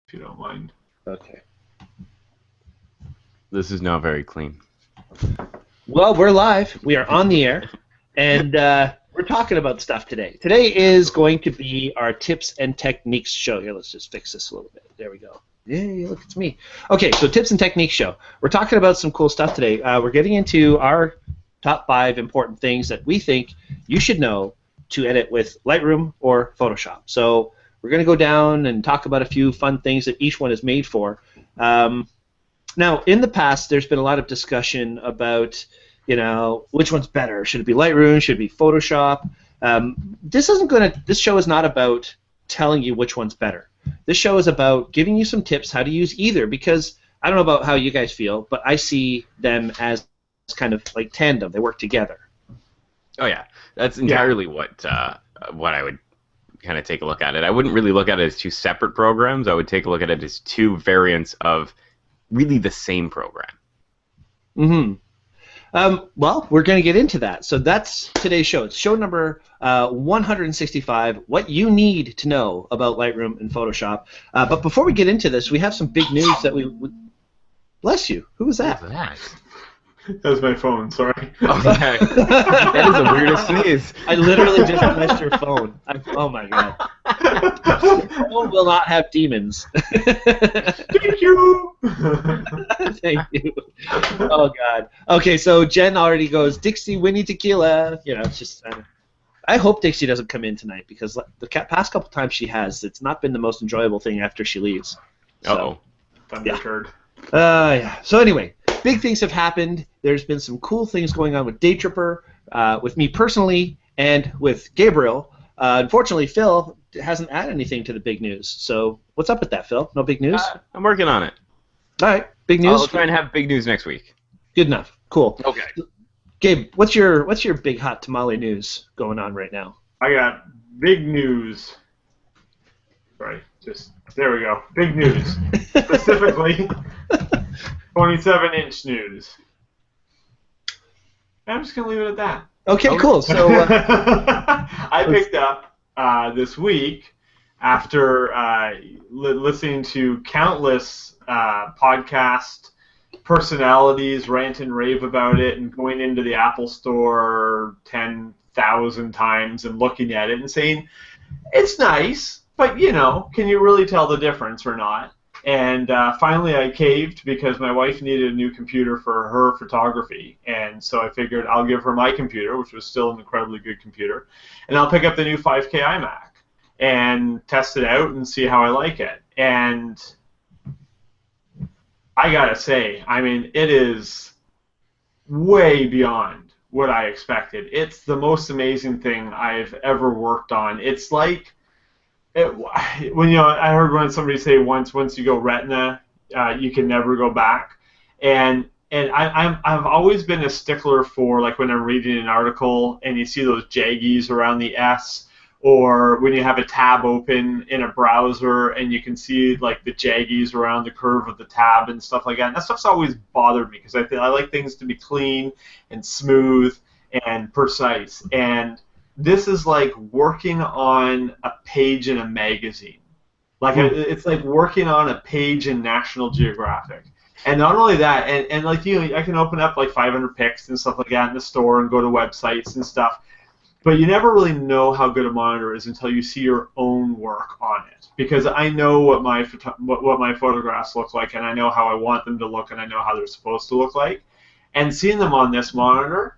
if you don't mind. Okay. This is now very clean. Well, we're live. We are on the air, and we're talking about stuff today. Today is going to be our tips and techniques show. Here, let's just fix this a little bit. There we go. Yay, look, it's me. Okay, so tips and techniques show. We're talking about some cool stuff today. We're getting into our top 5 important things that we think you should know to edit with Lightroom or Photoshop. So we're going to go down and talk about a few fun things that each one is made for. Now, in the past, there's been a lot of discussion about, which one's better. Should it be Lightroom? Should it be Photoshop? This show is not about telling you which one's better. This show is about giving you some tips how to use either, because I don't know about how you guys feel, but I see them as kind of like tandem. They work together. Oh yeah, that's entirely what I would kind of take a look at it. I wouldn't really look at it as 2 separate programs. I would take a look at it as 2 variants of really the same program. Mm-hmm. Well, we're going to get into that. So that's today's show. It's show number 165, what you need to know about Lightroom and Photoshop. But before we get into this, we have some big news that we... Bless you. Who was that? What was that? That was my phone, sorry. Okay. That is the weirdest sneeze. I literally just blessed your phone. Oh my god. Your phone will not have demons. Thank you! Thank you. Oh god. Okay, so Jen already goes, Dixie, Winnie, Tequila. It's just... I hope Dixie doesn't come in tonight, because the past couple times she has, it's not been the most enjoyable thing after she leaves. Uh-oh. Thunderbird. Yeah. So anyway, big things have happened. There's been some cool things going on with Daytripper, with me personally, and with Gabriel. Unfortunately, Phil hasn't added anything to the big news. So what's up with that, Phil? No big news? I'm working on it. All right, big news. I'll try and have big news next week. Good enough. Cool. Okay. Gabe, what's your big hot tamale news going on right now? I got big news. Sorry, there we go. Big news. Specifically, 27-inch news. I'm just going to leave it at that. Okay, cool. So I picked up this week, after listening to countless podcast personalities rant and rave about it, and going into the Apple Store 10,000 times and looking at it and saying, it's nice, but, can you really tell the difference or not? And finally I caved, because my wife needed a new computer for her photography. And so I figured I'll give her my computer, which was still an incredibly good computer, and I'll pick up the new 5K iMac and test it out and see how I like it. And I gotta say, it is way beyond what I expected. It's the most amazing thing I've ever worked on. It's like... I heard somebody say once you go Retina, you can never go back, and I've always been a stickler for, like, when I'm reading an article and you see those jaggies around the S, or when you have a tab open in a browser and you can see, like, the jaggies around the curve of the tab and stuff like that. And that stuff's always bothered me, because I like things to be clean and smooth and precise. And this is like working on a page in a magazine. It's like working on a page in National Geographic. And not only that, and like I can open up like 500 pics and stuff like that in the store and go to websites and stuff, but you never really know how good a monitor is until you see your own work on it. Because I know what my photographs look like, and I know how I want them to look, and I know how they're supposed to look like. And seeing them on this monitor,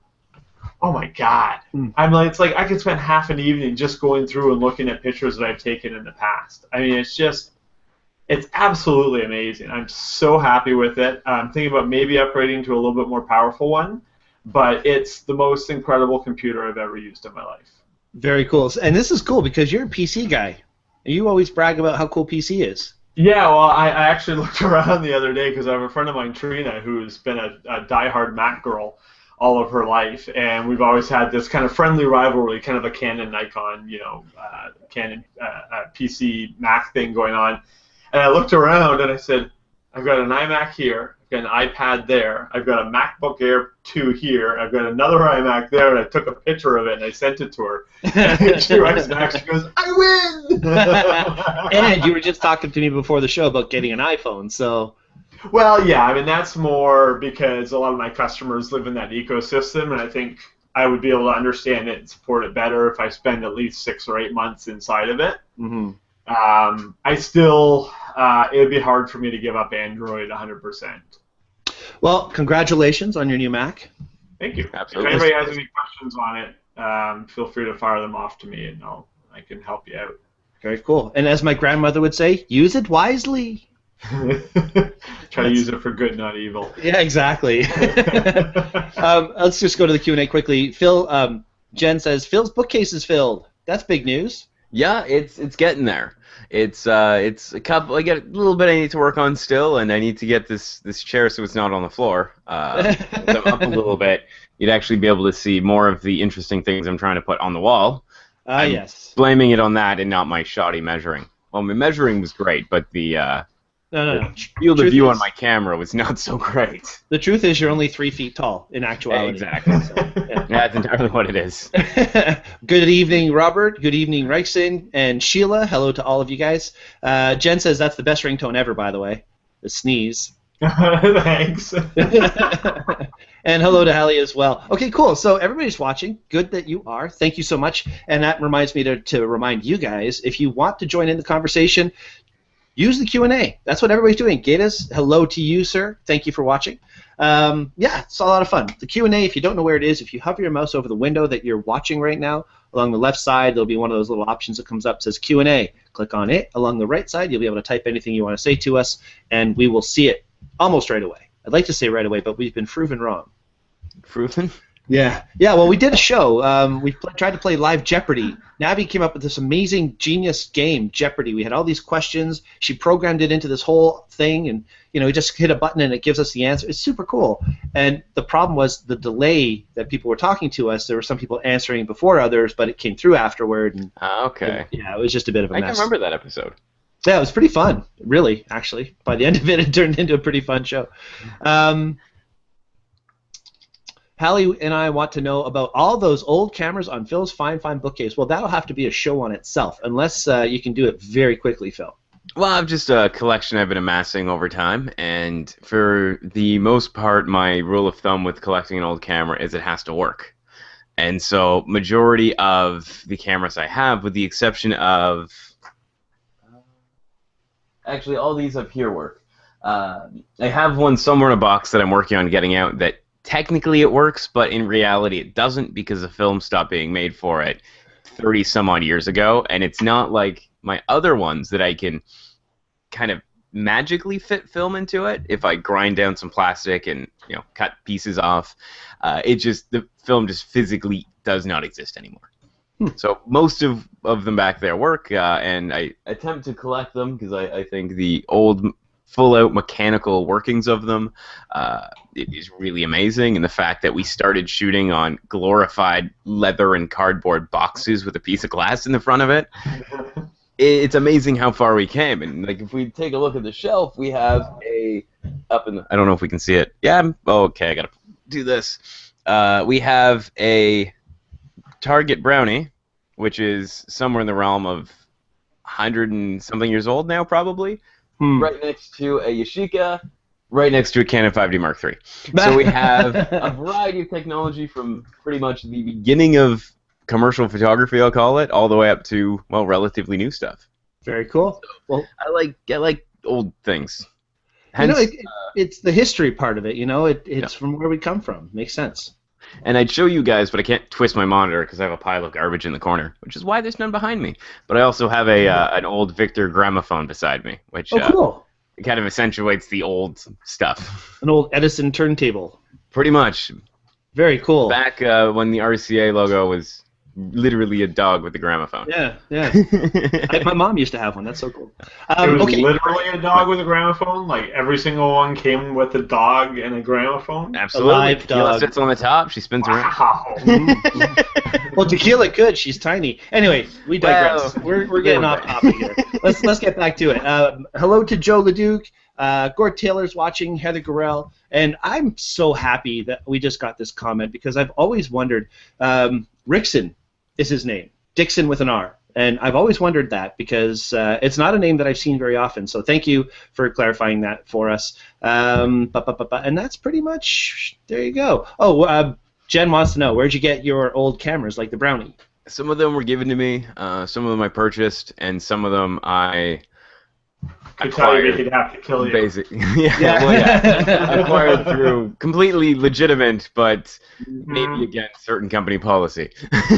oh my God! It's like I could spend half an evening just going through and looking at pictures that I've taken in the past. It's absolutely amazing. I'm so happy with it. I'm thinking about maybe upgrading to a little bit more powerful one, but it's the most incredible computer I've ever used in my life. Very cool. And this is cool because you're a PC guy. You always brag about how cool PC is. Yeah, well, I actually looked around the other day because I have a friend of mine, Trina, who's been a diehard Mac girl all of her life, and we've always had this kind of friendly rivalry, kind of a Canon Nikon, Canon PC Mac thing going on. And I looked around and I said, I've got an iMac here. I've got an iPad there. I've got a MacBook Air 2 here. I've got another iMac there, and I took a picture of it and I sent it to her. And she writes back. She goes, "I win!" And you were just talking to me before the show about getting an iPhone, so. Well, yeah. I mean, that's more because a lot of my customers live in that ecosystem, and I think I would be able to understand it and support it better if I spend at least 6 or 8 months inside of it. Mm-hmm. I still, it would be hard for me to give up Android 100%. Well, congratulations on your new Mac. Thank you. Absolutely. If anybody has any questions on it, feel free to fire them off to me, and I can help you out. Very cool. And as my grandmother would say, use it wisely. Try to use it for good, not evil. Yeah, exactly. Let's just go to the Q&A quickly. Phil, Jen says, Phil's bookcase is filled. That's big news. Yeah, it's getting there. It's a couple. I get a little bit I need to work on still, and I need to get this chair so it's not on the floor. Once I'm up a little bit, you'd actually be able to see more of the interesting things I'm trying to put on the wall. Yes. Blaming it on that and not my shoddy measuring. Well, my measuring was great, but the No. field of view on my camera was not so great. The truth is you're only 3 feet tall in actuality. Exactly. So, yeah. That's entirely what it is. Good evening, Robert. Good evening, Reichson and Sheila. Hello to all of you guys. Jen says that's the best ringtone ever, by the way. The sneeze. Thanks. And hello to Hallie as well. Okay, cool. So everybody's watching. Good that you are. Thank you so much. And that reminds me to remind you guys, if you want to join in the conversation, use the Q&A. That's what everybody's doing. Gatus, hello to you, sir. Thank you for watching. Yeah, it's a lot of fun. The Q&A, if you don't know where it is, if you hover your mouse over the window that you're watching right now, along the left side, there'll be one of those little options that comes up that says Q&A. Click on it. Along the right side, you'll be able to type anything you want to say to us, and we will see it almost right away. I'd like to say right away, but we've been proven wrong. Proven? Yeah. Well, we did a show. We tried to play Live Jeopardy. Navi came up with this amazing genius game, Jeopardy. We had all these questions. She programmed it into this whole thing, and we just hit a button and it gives us the answer. It's super cool. And the problem was the delay that people were talking to us. There were some people answering before others, but it came through afterward. And, okay. Yeah, it was just a bit of a mess. I can remember that episode. Yeah, it was pretty fun, really, actually. By the end of it, it turned into a pretty fun show. Hallie and I want to know about all those old cameras on Phil's fine bookcase. Well, that'll have to be a show on itself, unless you can do it very quickly, Phil. Well, I've just a collection I've been amassing over time, and for the most part, my rule of thumb with collecting an old camera is it has to work. And so, majority of the cameras I have, with the exception of... Actually, all these up here work. I have one somewhere in a box that I'm working on getting out that technically it works, but in reality it doesn't because the film stopped being made for it 30 some odd years ago, and it's not like my other ones that I can kind of magically fit film into it if I grind down some plastic and cut pieces off. The film just physically does not exist anymore. So most of them back there work, and I attempt to collect them because I think the old full-out mechanical workings of them it is really amazing, and the fact that we started shooting on glorified leather and cardboard boxes with a piece of glass in the front of it, it's amazing how far we came. And like, if we take a look at the shelf, we have I don't know if we can see it. Yeah, okay, I gotta do this. We have a Target Brownie, which is somewhere in the realm of 100 and something years old now, probably. Right next to a Yashica, right next to a Canon 5D Mark III. So we have a variety of technology from pretty much the beginning of commercial photography, I'll call it, all the way up to, well, relatively new stuff. Very cool. Well, I like old things. Hence, it's the history part of it. It's from where we come from. Makes sense. And I'd show you guys, but I can't twist my monitor because I have a pile of garbage in the corner, which is why there's none behind me. But I also have an old Victor gramophone beside me, which cool. Kind of accentuates the old stuff. An old Edison turntable. Pretty much. Very cool. Back when the RCA logo was literally a dog with a gramophone. Yeah. My mom used to have one. That's so cool. It was literally a dog with a gramophone? Like, every single one came with a dog and a gramophone? Absolutely. A live dog. Tequila sits on the top. She spins around. Well, Tequila could. She's tiny. Anyway, we digress. We're getting off topic here. Let's get back to it. Hello to Joe Leduc. Gord Taylor's watching, Heather Gorell, and I'm so happy that we just got this comment because I've always wondered. Rickson is his name, Dixon with an R. And I've always wondered that because it's not a name that I've seen very often. So thank you for clarifying that for us. And that's pretty much, there you go. Oh, Jen wants to know, where'd you get your old cameras like the Brownie? Some of them were given to me, some of them I purchased, and some of them I acquired. He'd have to kill you. Basically, I acquired through completely legitimate, but maybe against certain company policy.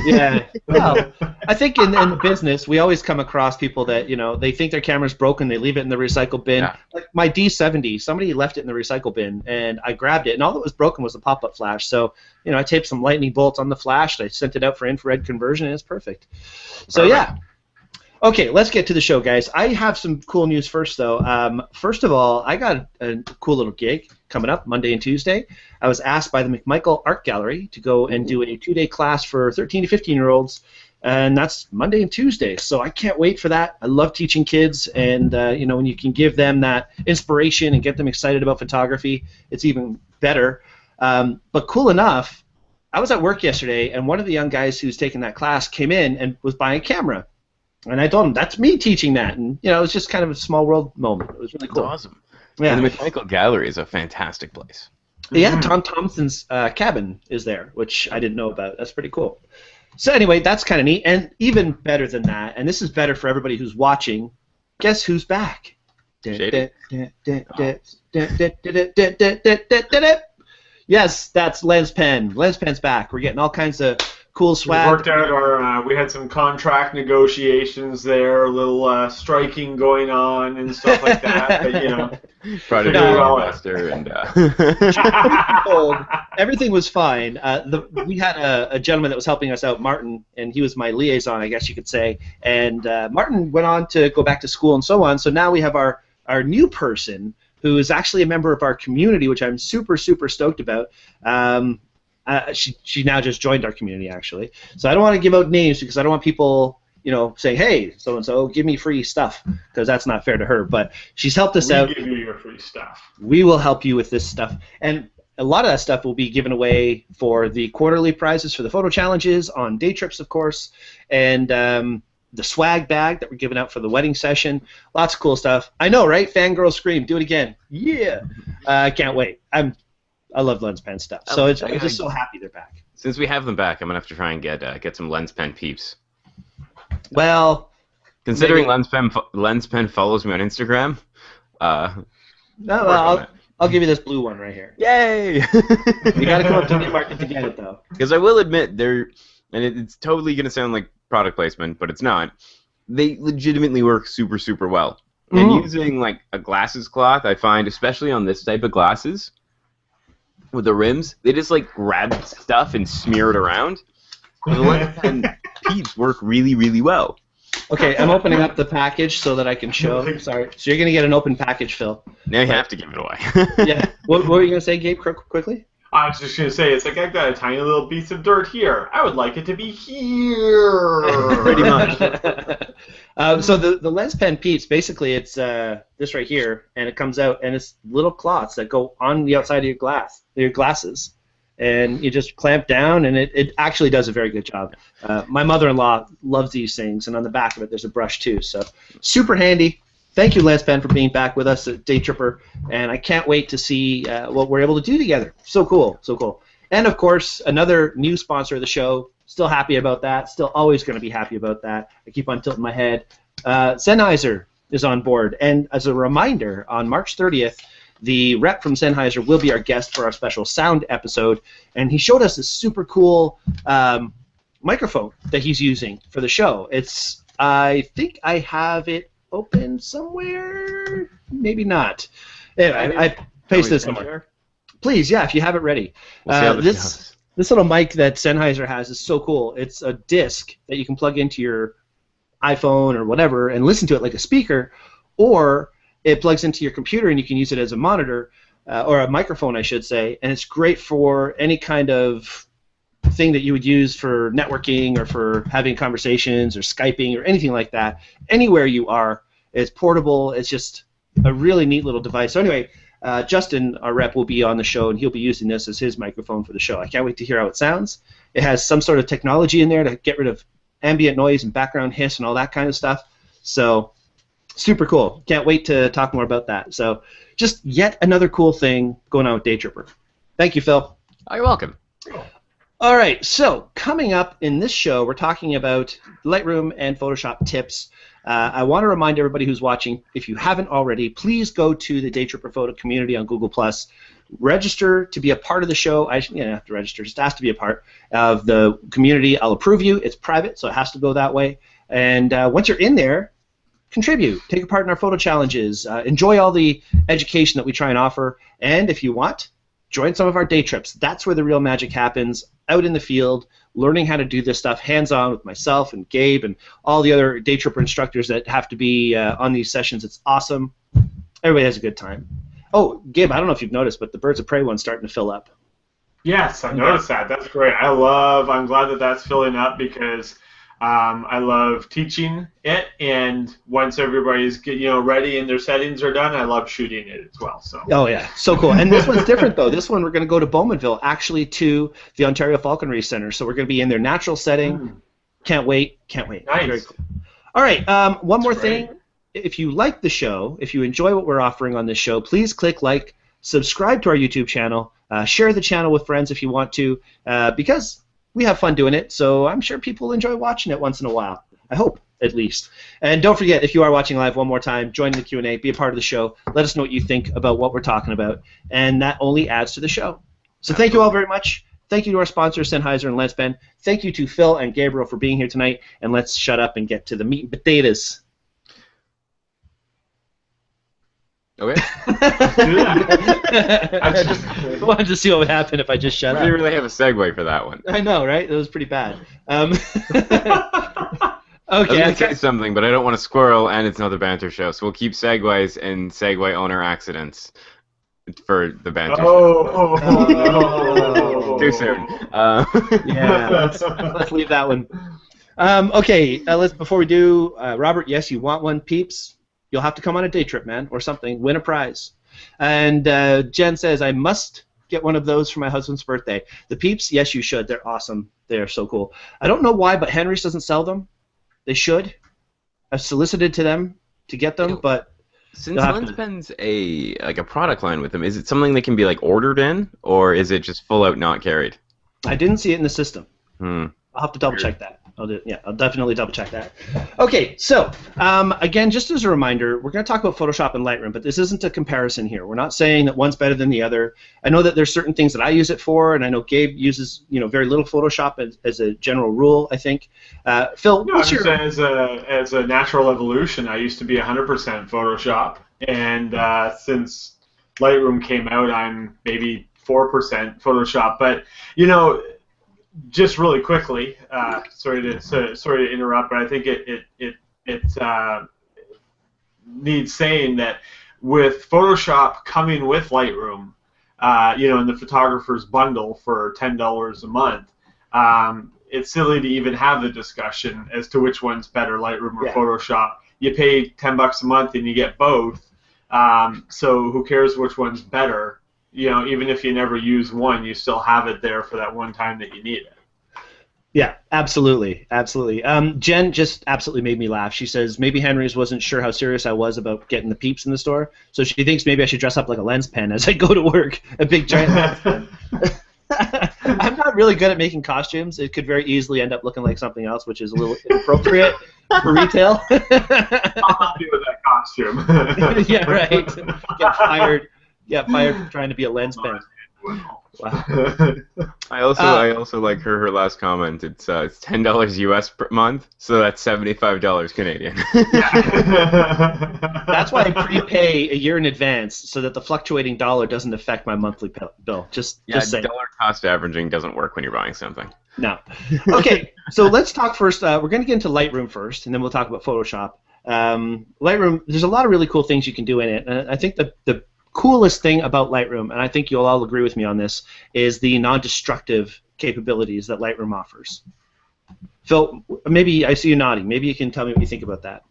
Yeah. Well, I think in the business, we always come across people that, they think their camera's broken, they leave it in the recycle bin. Yeah. Like my D70, somebody left it in the recycle bin, and I grabbed it, and all that was broken was the pop-up flash. So, I taped some lightning bolts on the flash, I sent it out for infrared conversion, and it's perfect. So, yeah. Okay, let's get to the show, guys. I have some cool news first, though. First of all, I got a cool little gig coming up Monday and Tuesday. I was asked by the McMichael Art Gallery to go and do a 2-day class for 13 to 15-year-olds, and that's Monday and Tuesday. So I can't wait for that. I love teaching kids, and when you can give them that inspiration and get them excited about photography, it's even better. But cool enough, I was at work yesterday, and one of the young guys who's taking that class came in and was buying a camera. And I told him, that's me teaching that. And, it was just kind of a small world moment. It was really cool. That's awesome. Yeah. And the McMichael Gallery is a fantastic place. Yeah, Tom Thompson's cabin is there, which I didn't know about. That's pretty cool. So anyway, that's kind of neat. And even better than that, and this is better for everybody who's watching, guess who's back? Shady. Yes, that's Lens Pen. Lens Pen's back. We're getting all kinds of cool swag. We worked out we had some contract negotiations there, a little striking going on and stuff like that. But, Try to do investor and everything was fine. We had a gentleman that was helping us out, Martin, and he was my liaison, I guess you could say. And Martin went on to go back to school and so on. So now we have our new person who is actually a member of our community, which I'm super, super stoked about. She now just joined our community, actually. So I don't want to give out names because I don't want people, saying, hey, so-and-so, give me free stuff, because that's not fair to her. But she's helped us out. We give you your free stuff. We will help you with this stuff. And a lot of that stuff will be given away for the quarterly prizes for the photo challenges on day trips, of course, and the swag bag that we're giving out for the wedding session. Lots of cool stuff. I know, right? Fangirl scream. Do it again. Yeah. I can't wait. I love Lens Pen stuff. So I'm just so happy they're back. Since we have them back, I'm going to have to try and get some Lens Pen peeps. Well, considering Lens Pen follows me on Instagram, I'll give you this blue one right here. Yay! You got to come up to Newmarket to get it, though. Because I will admit, it's totally going to sound like product placement, but it's not. They legitimately work super, super well. And using like a glasses cloth, I find, especially on this type of glasses, with the rims, they just like grab stuff and smear it around. The Lens Pen peeps work really, really well. Okay, I'm opening up the package so that I can show. Sorry. So you're going to get an open package, Phil. Now you have to give it away. Yeah. What were you going to say, Gabe, quickly? I was just going to say, it's like I've got a tiny little piece of dirt here. I would like it to be here. Pretty much. So the Lens Pen peeps, basically it's this right here, and it comes out, and it's little cloths that go on the outside of your glasses. And you just clamp down, and it actually does a very good job. My mother-in-law loves these things, and on the back of it there's a brush too. So super handy. Thank you, Lens Pen, for being back with us at Daytripper, and I can't wait to see what we're able to do together. So cool, so cool. And, of course, another new sponsor of the show. Still happy about that. Still always going to be happy about that. I keep on tilting my head. Sennheiser is on board, and as a reminder, on March 30th, the rep from Sennheiser will be our guest for our special sound episode, and he showed us this super cool microphone that he's using for the show. I think I have it open somewhere, maybe not. Anyway, I pasted this somewhere. Please, yeah, if you have it ready. This little mic that Sennheiser has is so cool. It's a disc that you can plug into your iPhone or whatever and listen to it like a speaker, or it plugs into your computer and you can use it as a monitor, or a microphone, I should say, and it's great for any kind of thing that you would use for networking or for having conversations or Skyping or anything like that. Anywhere you are, it's portable. It's just a really neat little device. So anyway, Justin, our rep, will be on the show, and he'll be using this as his microphone for the show. I can't wait to hear how it sounds. It has some sort of technology in there to get rid of ambient noise and background hiss and all that kind of stuff. So super cool. Can't wait to talk more about that. So just yet another cool thing going on with Daytripper. Thank you, Phil. Oh, you're welcome. All right, so coming up in this show, we're talking about Lightroom and Photoshop tips. I want to remind everybody who's watching, if you haven't already, please go to the Daytripper Photo community on Google+. Register to be a part of the show. You don't have to register, just ask to be a part of the community. I'll approve you. It's private, so it has to go that way. And once you're in there, contribute. Take a part in our photo challenges. Enjoy all the education that we try and offer. And if you want, join some of our day trips. That's where the real magic happens, out in the field, learning how to do this stuff hands-on with myself and Gabe and all the other Daytripper instructors that have to be on these sessions. It's awesome. Everybody has a good time. Oh, Gabe, I don't know if you've noticed, but the Birds of Prey one's starting to fill up. Yes, I noticed that. That's great. I'm glad that that's filling up because I love teaching it, and once everybody's ready and their settings are done, I love shooting it as well. So. Oh yeah, so cool. And this one's different though. This one we're going to go to Bowmanville, actually to the Ontario Falconry Center. So we're going to be in their natural setting. Can't wait. Nice. Very cool. All right, one more thing. If you like the show, if you enjoy what we're offering on this show, please click like, subscribe to our YouTube channel, share the channel with friends if you want to, because we have fun doing it, so I'm sure people will enjoy watching it once in a while. I hope, at least. And don't forget, if you are watching live one more time, join the Q&A, be a part of the show. Let us know what you think about what we're talking about, and that only adds to the show. So thank you all very much. Thank you to our sponsors, Sennheiser and Lenspen. Thank you to Phil and Gabriel for being here tonight, and let's shut up and get to the meat and potatoes. Okay. I just wanted to see what would happen if I just shut up. We didn't really have a segue for that one. I know, right? That was pretty bad. Okay. I was going to say something, but I don't want to squirrel, and it's another banter show, so we'll keep segues and segue owner accidents for the banter show. Oh. Too soon. Yeah, let's leave that one. Okay, before we do, Robert, yes, you want one, peeps? You'll have to come on a day trip, man, or something. Win a prize. And Jen says, I must get one of those for my husband's birthday. The peeps, yes, you should. They're awesome. They're so cool. I don't know why, but Henry's doesn't sell them. They should. I've solicited to them to get them, but since Lenspen's a product line with them, is it something that can be ordered in, or is it just full out not carried? I didn't see it in the system. I'll have to double check that. I'll definitely double check that. Okay, so again, just as a reminder, we're going to talk about Photoshop and Lightroom, but this isn't a comparison here. We're not saying that one's better than the other. I know that there's certain things that I use it for, and I know Gabe uses very little Photoshop as a general rule, I think. Phil, what's your... As a natural evolution, I used to be 100% Photoshop, and since Lightroom came out, I'm maybe 4% Photoshop. But just really quickly, sorry to interrupt, but I think it needs saying that with Photoshop coming with Lightroom, in the photographer's bundle for $10 a month, it's silly to even have the discussion as to which one's better, Lightroom or Photoshop. You pay $10 a month and you get both, so who cares which one's better? Even if you never use one, you still have it there for that one time that you need it. Yeah, absolutely. Jen just absolutely made me laugh. She says, maybe Henry's wasn't sure how serious I was about getting the peeps in the store, so she thinks maybe I should dress up like a lens pen as I go to work, a big giant lens pen. I'm not really good at making costumes. It could very easily end up looking like something else, which is a little inappropriate for retail. I'll help you with that costume. Yeah, right. Get fired for trying to be a lens pen. Wow. I also like her last comment. It's $10 US per month, so that's $75 Canadian. That's why I prepay a year in advance, so that the fluctuating dollar doesn't affect my monthly bill. Just saying. Dollar cost averaging doesn't work when you're buying something. No. Okay, so let's talk first. We're going to get into Lightroom first, and then we'll talk about Photoshop. Lightroom, there's a lot of really cool things you can do in it, and I think the coolest thing about Lightroom, and I think you'll all agree with me on this, is the non-destructive capabilities that Lightroom offers. Phil, maybe I see you nodding. Maybe you can tell me what you think about that.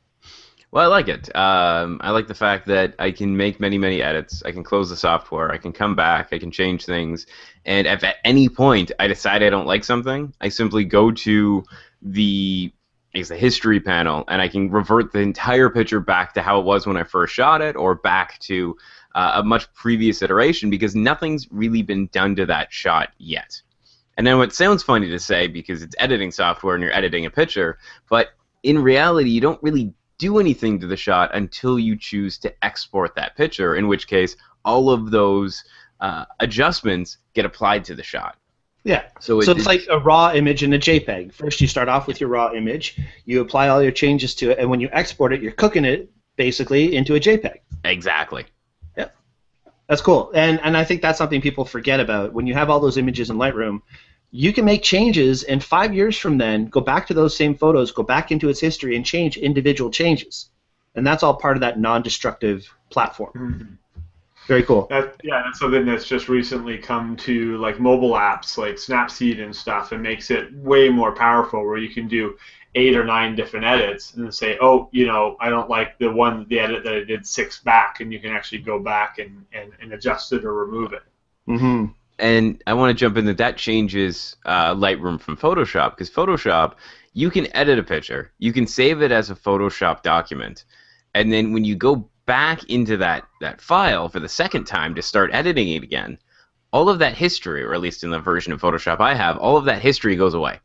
Well, I like it. I like the fact that I can make many, many edits. I can close the software. I can come back. I can change things. And if at any point I decide I don't like something, I simply go to the, I guess, the history panel, and I can revert the entire picture back to how it was when I first shot it, or back to a much previous iteration, because nothing's really been done to that shot yet. And then what sounds funny to say because it's editing software and you're editing a picture, but in reality, you don't really do anything to the shot until you choose to export that picture, in which case all of those adjustments get applied to the shot. Yeah. So it's like a raw image in a JPEG. First, you start off with your raw image, you apply all your changes to it, and when you export it, you're cooking it basically into a JPEG. Exactly. Yeah. That's cool. And I think that's something people forget about. When you have all those images in Lightroom, you can make changes, and 5 years from then, go back to those same photos, go back into its history, and change individual changes. And that's all part of that non-destructive platform. Mm-hmm. Very cool. That's something that's just recently come to like mobile apps like Snapseed and stuff, and makes it way more powerful, where you can do 8 or 9 different edits and say, oh, I don't like the edit that I did 6 back, and you can actually go back and adjust it or remove it. Mm-hmm. And I want to jump in that changes Lightroom from Photoshop, because Photoshop, you can edit a picture, you can save it as a Photoshop document, and then when you go back into that file for the second time to start editing it again, all of that history, or at least in the version of Photoshop I have, all of that history goes away.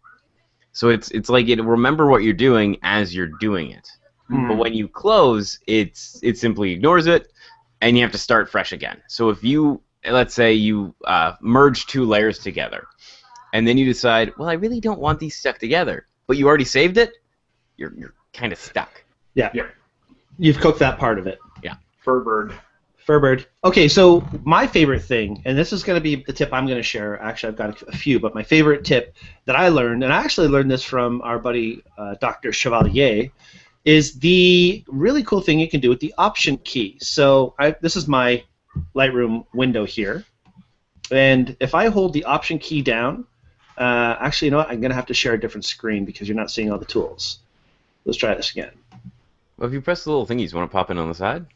So it's like it remember what you're doing as you're doing it. Hmm. But when you close, it simply ignores it, and you have to start fresh again. So if you, let's say you merge 2 layers together, and then you decide, well, I really don't want these stuck together, but you already saved it, you're kind of stuck. Yeah. Yeah. You've cooked that part of it. Yeah. Furbird. Okay, so my favorite thing, and this is going to be the tip I'm going to share. Actually, I've got a few, but my favorite tip that I learned, and I actually learned this from our buddy Dr. Chevalier, is the really cool thing you can do with the Option key. So this is my Lightroom window here, and if I hold the Option key down, actually, you know what? I'm going to have to share a different screen because you're not seeing all the tools. Let's try this again. Well, if you press the little thingies, want to pop in on the side?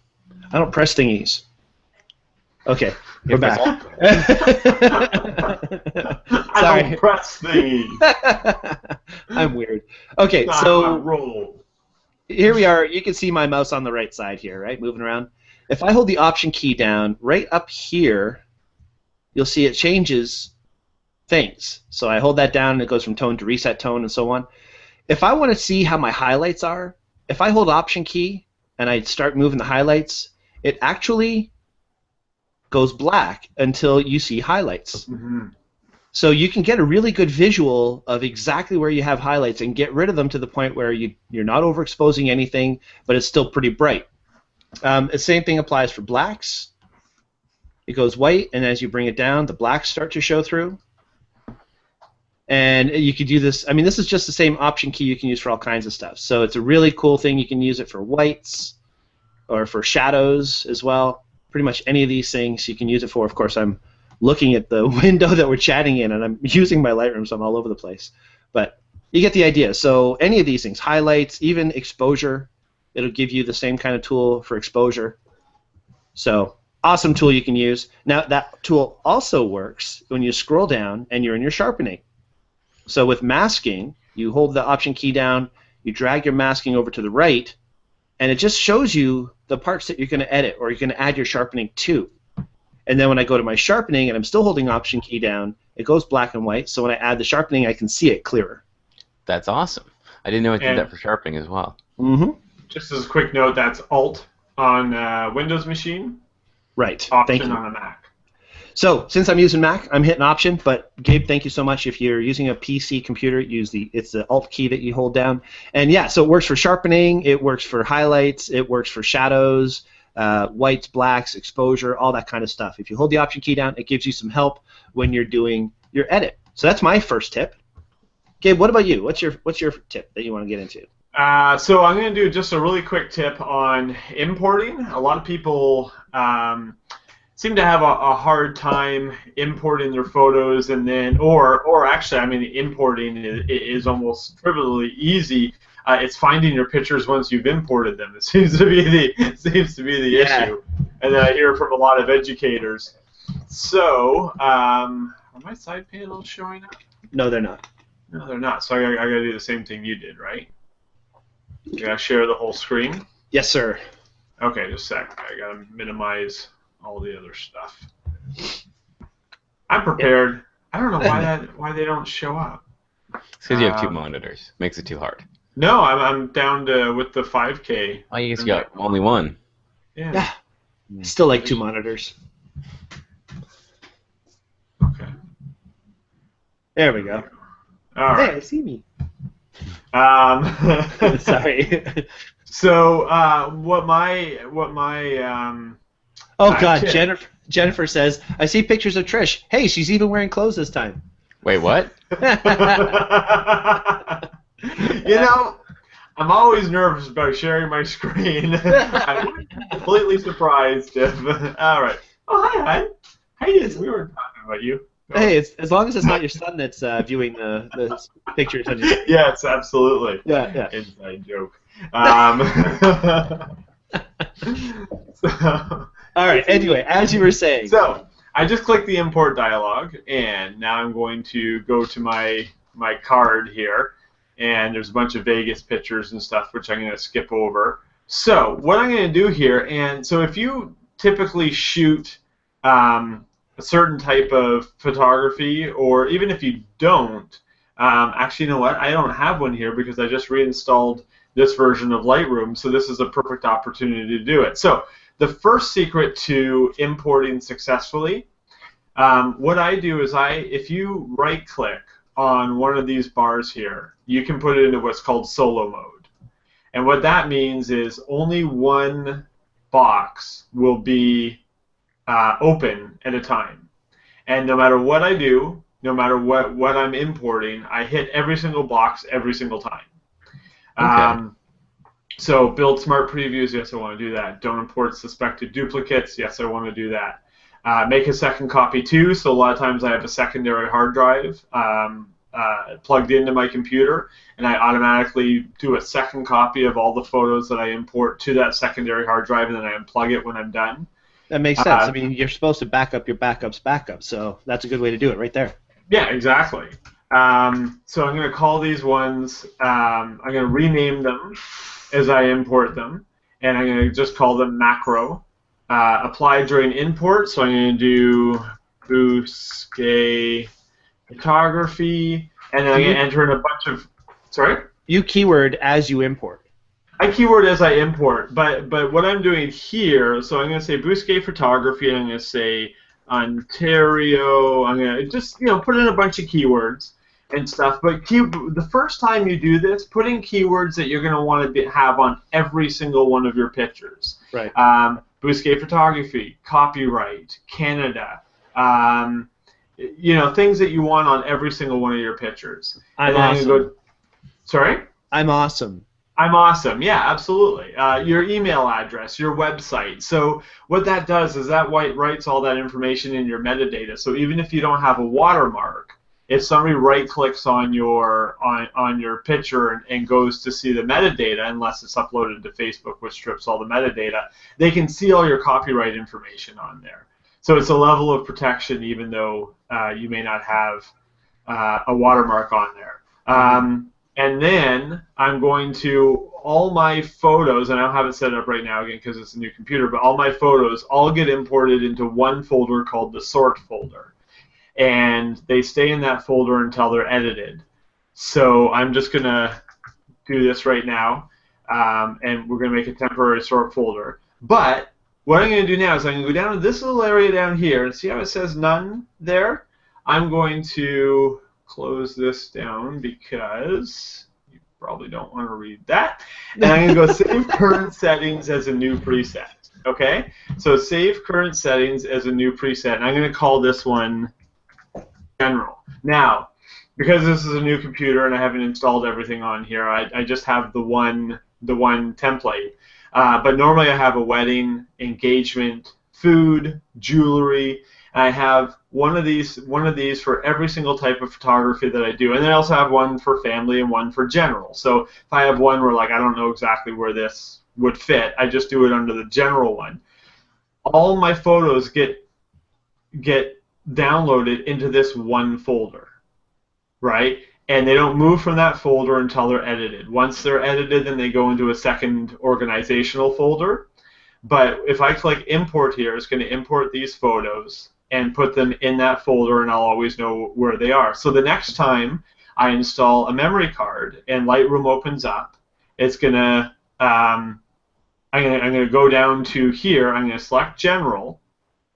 I don't press thingies. Okay, we're back. I don't press thingies. I'm weird. Okay, so here we are. You can see my mouse on the right side here, right, moving around. If I hold the Option key down, right up here, you'll see it changes things. So I hold that down, and it goes from tone to reset tone and so on. If I want to see how my highlights are, if I hold Option key and I start moving the highlights, it actually goes black until you see highlights. Mm-hmm. So you can get a really good visual of exactly where you have highlights and get rid of them to the point where you're not overexposing anything, but it's still pretty bright. The same thing applies for blacks. It goes white, and as you bring it down, the blacks start to show through. And you could do this. I mean, this is just the same Option key you can use for all kinds of stuff. So it's a really cool thing. You can use it for whites or for shadows as well. Pretty much any of these things you can use it for. Of course, I'm looking at the window that we're chatting in, and I'm using my Lightroom, so I'm all over the place. But you get the idea. So any of these things, highlights, even exposure, it'll give you the same kind of tool for exposure. So awesome tool you can use. Now, that tool also works when you scroll down and you're in your sharpening. So with masking, you hold the Option key down, you drag your masking over to the right, and it just shows you the parts that you're going to edit or you're going to add your sharpening to. And then when I go to my sharpening and I'm still holding Option key down, it goes black and white, so when I add the sharpening, I can see it clearer. That's awesome. I didn't know it did that for sharpening as well. Mm-hmm. Just as a quick note, that's Alt on Windows machine. Right. Option Thank you. on a Mac. So since I'm using Mac, I'm hitting Option, but Gabe, thank you so much. If you're using a PC computer, it's the Alt key that you hold down. And yeah, so it works for sharpening, it works for highlights, it works for shadows, whites, blacks, exposure, all that kind of stuff. If you hold the Option key down, it gives you some help when you're doing your edit. So that's my first tip. Gabe, what about you? What's your tip that you want to get into? So I'm going to do just a really quick tip on importing. A lot of people seem to have a hard time importing their photos, and then, or actually, I mean, importing is almost trivially easy It's finding your pictures once you've imported them. It seems to be the issue, and then I hear from a lot of educators. So, are my side panels showing up? No, they're not. No, they're not. So I got to do the same thing you did, right? You got to share the whole screen. Yes, sir. Okay, just a sec. I got to minimize all the other stuff. I'm prepared. Yep. I don't know why they don't show up. It's because you have 2 monitors. Makes it too hard. No, I'm down to with the 5K. Oh, you guess you got only one. Yeah. Still like 2 monitors. Okay. There we go. All right. Hey, I see me. Sorry. So, what my oh God, Jennifer says, I see pictures of Trish. Hey, she's even wearing clothes this time. Wait, what? You know, I'm always nervous about sharing my screen. I'm completely surprised if. All right. Oh, hi. How you doing? We were talking about you. Hey, as long as it's not your son that's viewing the pictures on your. Yes, absolutely. Yeah. Inside joke. All right. Anyway, as you were saying. So I just clicked the import dialog, and now I'm going to go to my card here, and there's a bunch of Vegas pictures and stuff, which I'm going to skip over. So what I'm going to do here, and so if you typically shoot a certain type of photography, or even if you don't, actually, you know what? I don't have one here because I just reinstalled this version of Lightroom, so this is a perfect opportunity to do it. So the first secret to importing successfully, what I do is if you right-click on one of these bars here, you can put it into what's called solo mode. And what that means is only one box will be open at a time. And no matter what I do, no matter what I'm importing, I hit every single box every single time. Okay. So build smart previews, yes, I want to do that. Don't import suspected duplicates, yes, I want to do that. Make a second copy too, so a lot of times I have a secondary hard drive plugged into my computer, and I automatically do a second copy of all the photos that I import to that secondary hard drive, and then I unplug it when I'm done. That makes sense. I mean, you're supposed to back up your backups, so that's a good way to do it right there. Yeah, exactly. So I'm going to call these ones, I'm going to rename them as I import them, and I'm going to just call them macro. Apply during import, so I'm going to do Bousquet photography, and then I'm going to enter in a bunch of, sorry? You keyword as you import. I keyword as I import, but what I'm doing here, so I'm going to say Bousquet photography, and I'm going to say Ontario. I'm going to just put in a bunch of keywords and stuff. But the first time you do this, put in keywords that you're going to want to have on every single one of your pictures. Right. Bousquet photography, copyright, Canada. Things that you want on every single one of your pictures. I'm awesome. Sorry? I'm awesome. I'm awesome. Yeah, absolutely. Your email address, your website. So what that does is that writes all that information in your metadata. So even if you don't have a watermark, if somebody right-clicks on your picture and goes to see the metadata, unless it's uploaded to Facebook, which strips all the metadata, they can see all your copyright information on there. So it's a level of protection, even though you may not have a watermark on there. And then I'm going to, all my photos, and I don't have it set up right now again because it's a new computer, but all my photos all get imported into one folder called the sort folder. And they stay in that folder until they're edited. So I'm just going to do this right now, and we're going to make a temporary sort folder. But what I'm going to do now is I'm going to go down to this little area down here, and see how it says none there? I'm going to close this down because you probably don't want to read that. And I'm going to go save current settings as a new preset. Okay? So save current settings as a new preset, and I'm going to call this one general. Now, because this is a new computer and I haven't installed everything on here, I just have the one template. But normally I have a wedding, engagement, food, jewelry. I have one of these for every single type of photography that I do. And then I also have one for family and one for general. So if I have one where like I don't know exactly where this would fit, I just do it under the general one. All my photos get downloaded into this one folder, right? And they don't move from that folder until they're edited. Once they're edited, then they go into a second organizational folder. But if I click import here, it's going to import these photos and put them in that folder, and I'll always know where they are. So the next time I install a memory card and Lightroom opens up, it's going to I'm going to go down to here. I'm going to select general,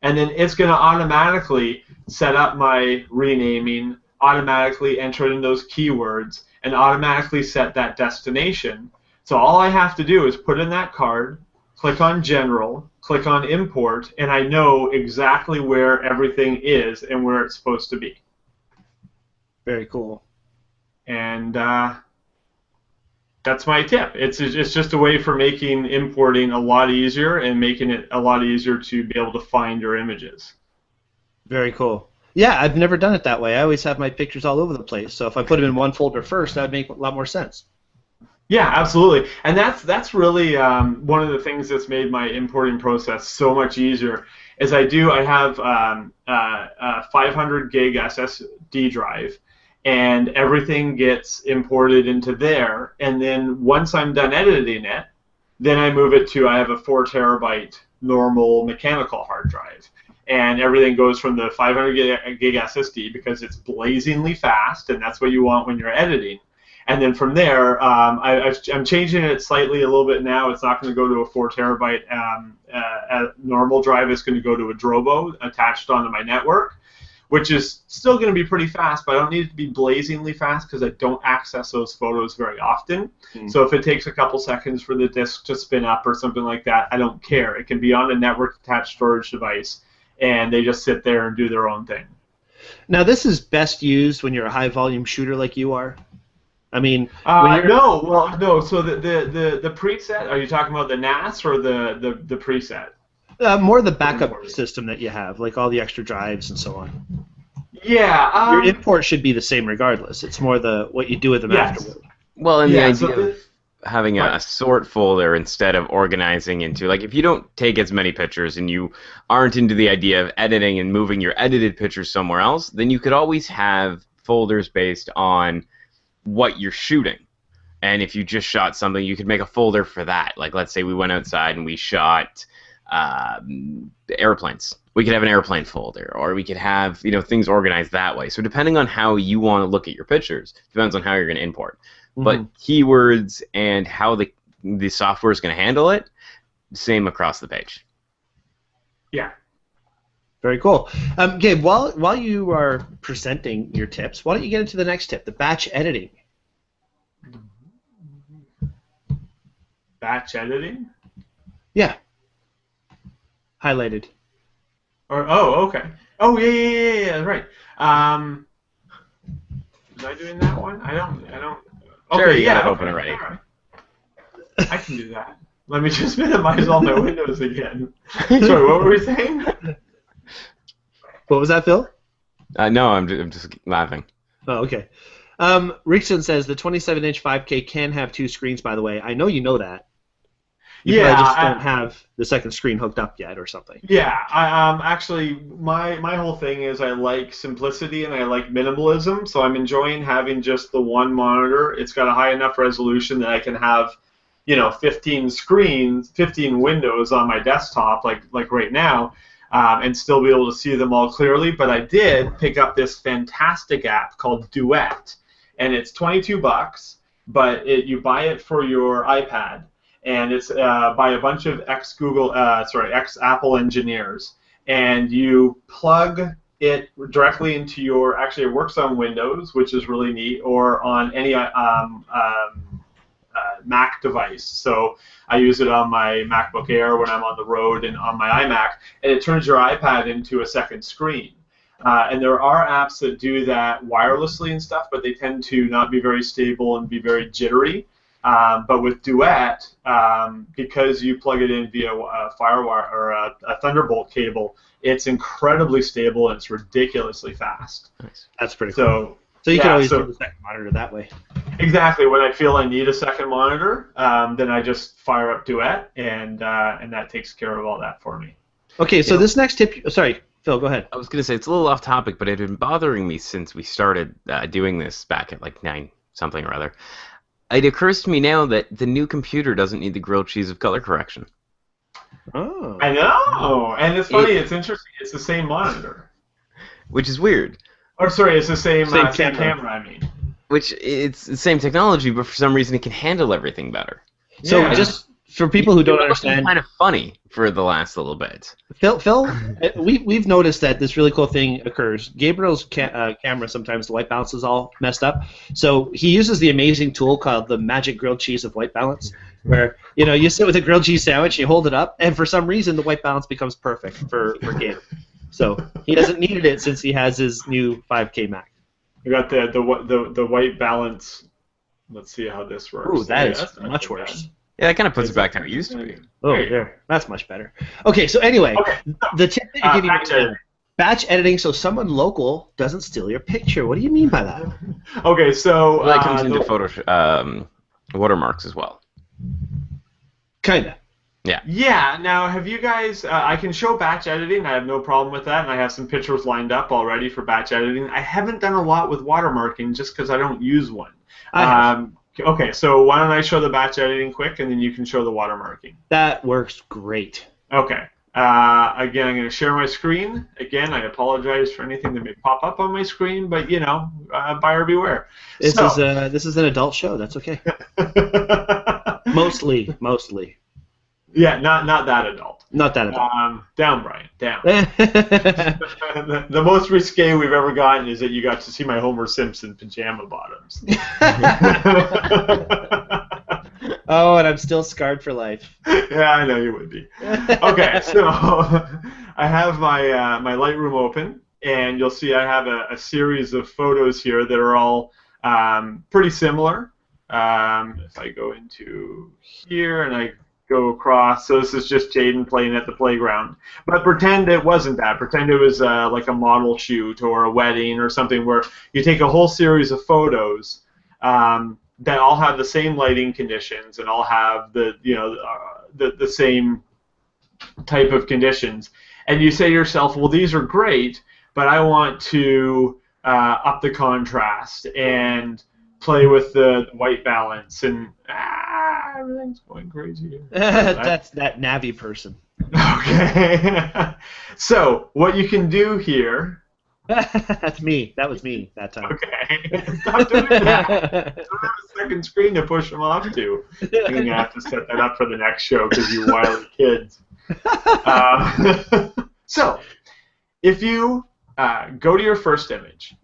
and then it's going to automatically set up my renaming, automatically enter in those keywords, and automatically set that destination. So all I have to do is put in that card, click on general, click on import, and I know exactly where everything is and where it's supposed to be. Very cool. And that's my tip. It's just a way for making importing a lot easier and making it a lot easier to be able to find your images. Very cool. Yeah, I've never done it that way. I always have my pictures all over the place. So if I put them in one folder first, that would make a lot more sense. Yeah, absolutely. And that's really one of the things that's made my importing process so much easier. Is I have a 500 gig SSD drive, and everything gets imported into there. And then once I'm done editing it, then I move it to, I have a 4 terabyte normal mechanical hard drive. And everything goes from the 500 gig SSD because it's blazingly fast, and that's what you want when you're editing. And then from there, I'm changing it slightly a little bit now. It's not going to go to a 4 terabyte normal drive. It's going to go to a Drobo attached onto my network, which is still going to be pretty fast, but I don't need it to be blazingly fast because I don't access those photos very often. So if it takes a couple seconds for the disk to spin up or something like that, I don't care. It can be on a network-attached storage device, and they just sit there and do their own thing. Now, this is best used when you're a high-volume shooter like you are. I mean, no. So the preset. Are you talking about the NAS or the preset? More the backup system that you have, like all the extra drives and so on. Yeah. Your import should be the same regardless. It's more what you do with them afterward. Well, and the idea of having a sort folder instead of organizing into, like, if you don't take as many pictures and you aren't into the idea of editing and moving your edited pictures somewhere else, then you could always have folders based on what you're shooting. And if you just shot something, you could make a folder for that. Like, let's say we went outside and we shot airplanes. We could have an airplane folder, or we could have things organized that way. So depending on how you want to look at your pictures, depends on how you're going to import. But keywords and how the software is going to handle it, same across the page. Yeah. Very cool. Gabe, while you are presenting your tips, why don't you get into the next tip, the batch editing? Batch editing? Yeah. Highlighted. Okay. Oh yeah, right. Am I doing that one? I don't. Okay, sure, you gotta open it already. Right. I can do that. Let me just minimize all my windows again. Sorry, what were we saying? What was that, Phil? No, I'm just laughing. Oh, okay. Rickson says the 27-inch 5K can have 2 screens, by the way. I know you know that. You probably just don't have the second screen hooked up yet or something. Yeah, actually, my whole thing is I like simplicity and I like minimalism, so I'm enjoying having just the one monitor. It's got a high enough resolution that I can have, 15 screens, 15 windows on my desktop, like right now, and still be able to see them all clearly. But I did pick up this fantastic app called Duet, and it's $22, but you buy it for your iPad. And it's by a bunch of ex-Apple engineers. And you plug it directly into your, actually it works on Windows, which is really neat, or on any Mac device. So I use it on my MacBook Air when I'm on the road and on my iMac, and it turns your iPad into a second screen. And there are apps that do that wirelessly and stuff, but they tend to not be very stable and be very jittery. But with Duet, because you plug it in via a FireWire or a Thunderbolt cable, it's incredibly stable and it's ridiculously fast. Nice. That's pretty cool. So you can always do the second monitor that way. Exactly. When I feel I need a second monitor, then I just fire up Duet, and that takes care of all that for me. Okay, so this next tip... Sorry, Phil, go ahead. I was going to say, it's a little off topic, but it had been bothering me since we started doing this back at like 9 something or other. It occurs to me now that the new computer doesn't need the grilled cheese of color correction. Oh. I know, and it's funny. It's interesting. It's the same monitor, which is weird. Or sorry, it's the same camera. I mean, which it's the same technology, but for some reason it can handle everything better. So just for people who don't understand, kind of funny for the last little bit. Phil, we've noticed that this really cool thing occurs. Gabriel's camera, sometimes the white balance is all messed up, so he uses the amazing tool called the magic grilled cheese of white balance, where you sit with a grilled cheese sandwich, you hold it up, and for some reason the white balance becomes perfect for Gabe. So he hasn't needed it since he has his new 5K Mac. We got the white balance. Let's see how this works. Ooh, that is much worse. Yeah, that kind of puts it back to how it used to be. Oh, there. That's much better. Okay, so anyway, the tip that you're giving batch editing so someone local doesn't steal your picture. What do you mean by that? Okay, so... Well, that comes into Photoshop watermarks as well. Kinda. Yeah. Yeah, now have you guys... I can show batch editing. I have no problem with that, and I have some pictures lined up already for batch editing. I haven't done a lot with watermarking just because I don't use one. Okay, so why don't I show the batch editing quick, and then you can show the watermarking. That works great. Okay. Again, I'm going to share my screen. Again, I apologize for anything that may pop up on my screen, but, buyer beware. This is an adult show. That's okay. Mostly. Yeah, not that adult. Not that adult. Down, Bryan, down. The most risque we've ever gotten is that you got to see my Homer Simpson pajama bottoms. Oh, and I'm still scarred for life. Yeah, I know you would be. Okay, so I have my Lightroom open, and you'll see I have a series of photos here that are all pretty similar. If I go into here and I go across, so this is just Jaden playing at the playground. But pretend it wasn't that. Pretend it was like a model shoot or a wedding or something where you take a whole series of photos that all have the same lighting conditions and all have the same type of conditions, and you say to yourself, well, these are great, but I want to up the contrast and play with the white balance, and everything's going crazy here. That's that Navi person. Okay. So what you can do here. That's me. That was me that time. Okay. Stop doing that. I don't have a second screen to push them off to. I'm going to have to set that up for the next show because you wily kids. So, if you go to your first image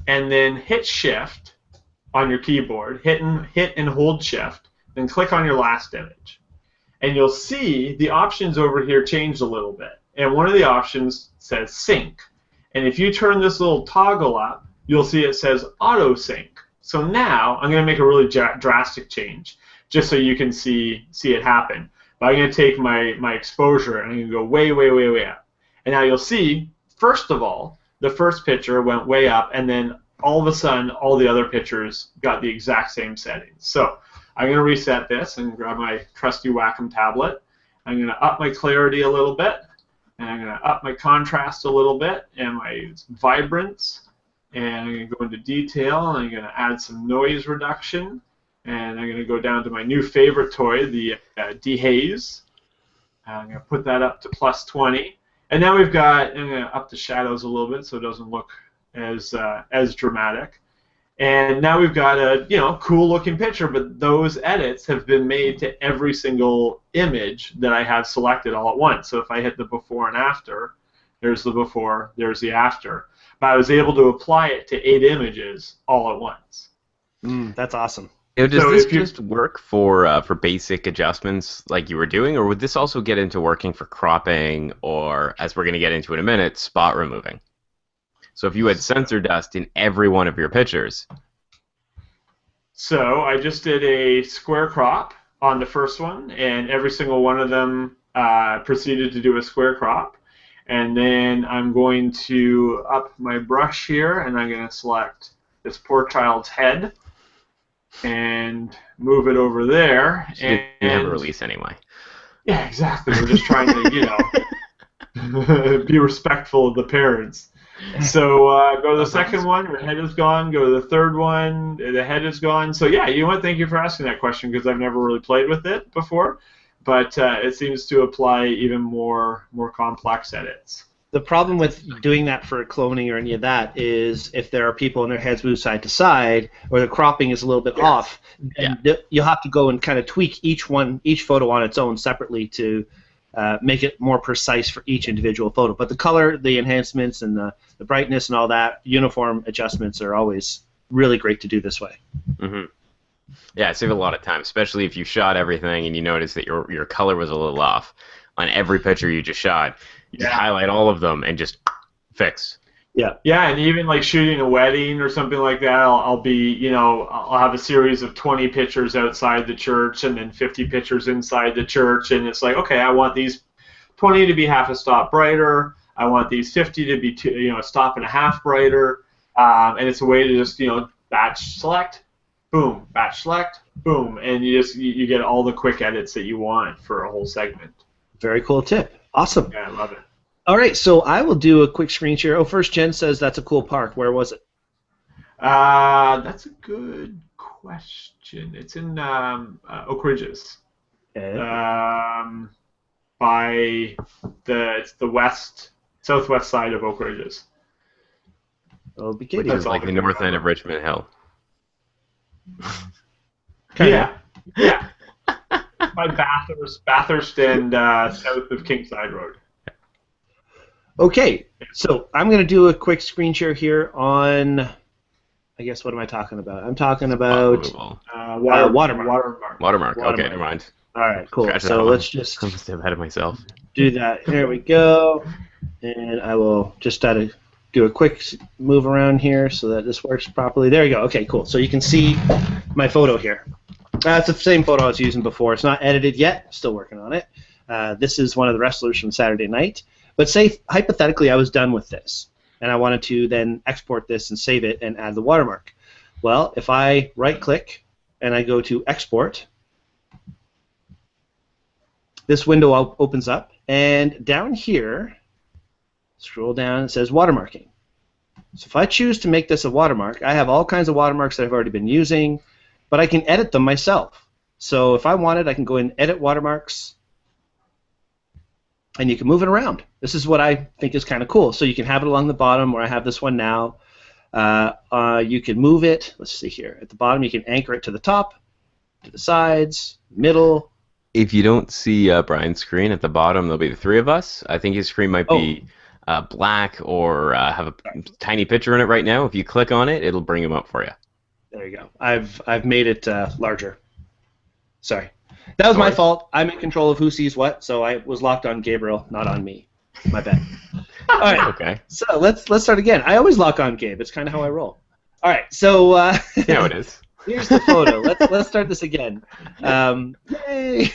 and then hit Shift on your keyboard, hit and hold Shift, then click on your last image. And you'll see the options over here change a little bit. And one of the options says Sync. And if you turn this little toggle up, you'll see it says Auto Sync. So now I'm going to make a really drastic change just so you can see it happen. But I'm going to take my exposure and I'm going to go way, way, way, way up. And now you'll see, first of all, the first picture went way up, and then all of a sudden, all the other pictures got the exact same settings. So I'm going to reset this and grab my trusty Wacom tablet. I'm going to up my clarity a little bit, and I'm going to up my contrast a little bit, and my vibrance, and I'm going to go into detail, and I'm going to add some noise reduction, and I'm going to go down to my new favorite toy, the dehaze. I'm going to put that up to +20, and now I'm going to up the shadows a little bit so it doesn't look as dramatic. And now we've got a cool looking picture, but those edits have been made to every single image that I have selected all at once. So if I hit the before and after, there's the before, there's the after. But I was able to apply it to 8 images all at once. That's awesome. Does this just work for basic adjustments like you were doing, or would this also get into working for cropping or, as we're going to get into in a minute, spot removing? So if you had sensor dust in every one of your pictures. So I just did a square crop on the first one, and every single one of them proceeded to do a square crop. And then I'm going to up my brush here, and I'm going to select this poor child's head and move it over there. You didn't have a release anyway. Yeah, exactly. We're just trying to, be respectful of the parents. So go to the second one, the head is gone. Go to the third one, the head is gone. So yeah, you know what? Thank you for asking that question because I've never really played with it before, but it seems to apply even more complex edits. The problem with doing that for cloning or any of that is if there are people and their heads move side to side or the cropping is a little bit off, then you'll have to go and kind of tweak each photo on its own separately to make it more precise for each individual photo. But the color, the enhancements, and the brightness and all that, uniform adjustments are always really great to do this way. Mm-hmm. Yeah, save a lot of time, especially if you shot everything and you notice that your color was a little off on every picture you just shot. You just highlight all of them and just fix. Yeah, and even like shooting a wedding or something like that, I'll have a series of 20 pictures outside the church and then 50 pictures inside the church, and it's like, okay, I want these 20 to be half a stop brighter. I want these 50 to be a stop and a half brighter, and it's a way to just batch select, boom, batch select, boom, and you get all the quick edits that you want for a whole segment. Very cool tip. Awesome. Yeah, I love it. All right, so I will do a quick screen share. Oh, first Jen says that's a cool park. Where was it? That's a good question. It's in Oak Ridges. Okay. By the southwest side of Oak Ridges. Which is like the north end of Richmond Hill. Yeah. By Bathurst and south of Kingside Road. Okay, so I'm going to do a quick screen share here on, I guess, what am I talking about? I'm talking about Watermark. Watermark. Okay, never mind. All right, cool. So let's just I'm a step ahead of myself. Do that. There we go. And I will just try to do a quick move around here so that this works properly. There you go. Okay, cool. So you can see my photo here. It's the same photo I was using before. It's not edited yet. Still working on it. This is one of the wrestlers from Saturday night. But say, hypothetically, I was done with this, and I wanted to then export this and save it and add the watermark. Well, if I right-click and I go to Export, this window opens up, and down here, scroll down, it says Watermarking. So if I choose to make this a watermark, I have all kinds of watermarks that I've already been using, but I can edit them myself. So if I wanted, I can go and edit watermarks, and you can move it around. This is what I think is kind of cool. So you can have it along the bottom where I have this one now. You can move it. Let's see here. At the bottom, you can anchor it to the top, to the sides, middle. If you don't see Bryan's screen at the bottom, there'll be the three of us. I think his screen might be black or have a tiny picture in it right now. If you click on it, it'll bring him up for you. There you go. I've made it larger. Sorry. That was my fault. I'm in control of who sees what, so I was locked on Gabriel, not on me. My bad. All right. Okay. So let's start again. I always lock on Gabe. It's kind of how I roll. All right. So yeah, it is. Here's the photo. Let's start this again. Yay!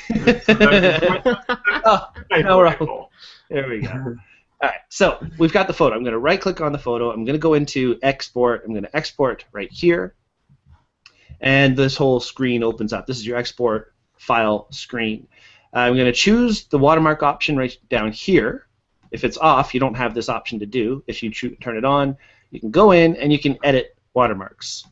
Now we're all. There we go. All right. So we've got the photo. I'm going to right-click on the photo. I'm going to go into Export. I'm going to export right here, and this whole screen opens up. This is your export file screen. I'm going to choose the watermark option right down here. If it's off, you don't have this option to do. If you turn it on, you can go in and you can edit watermarks.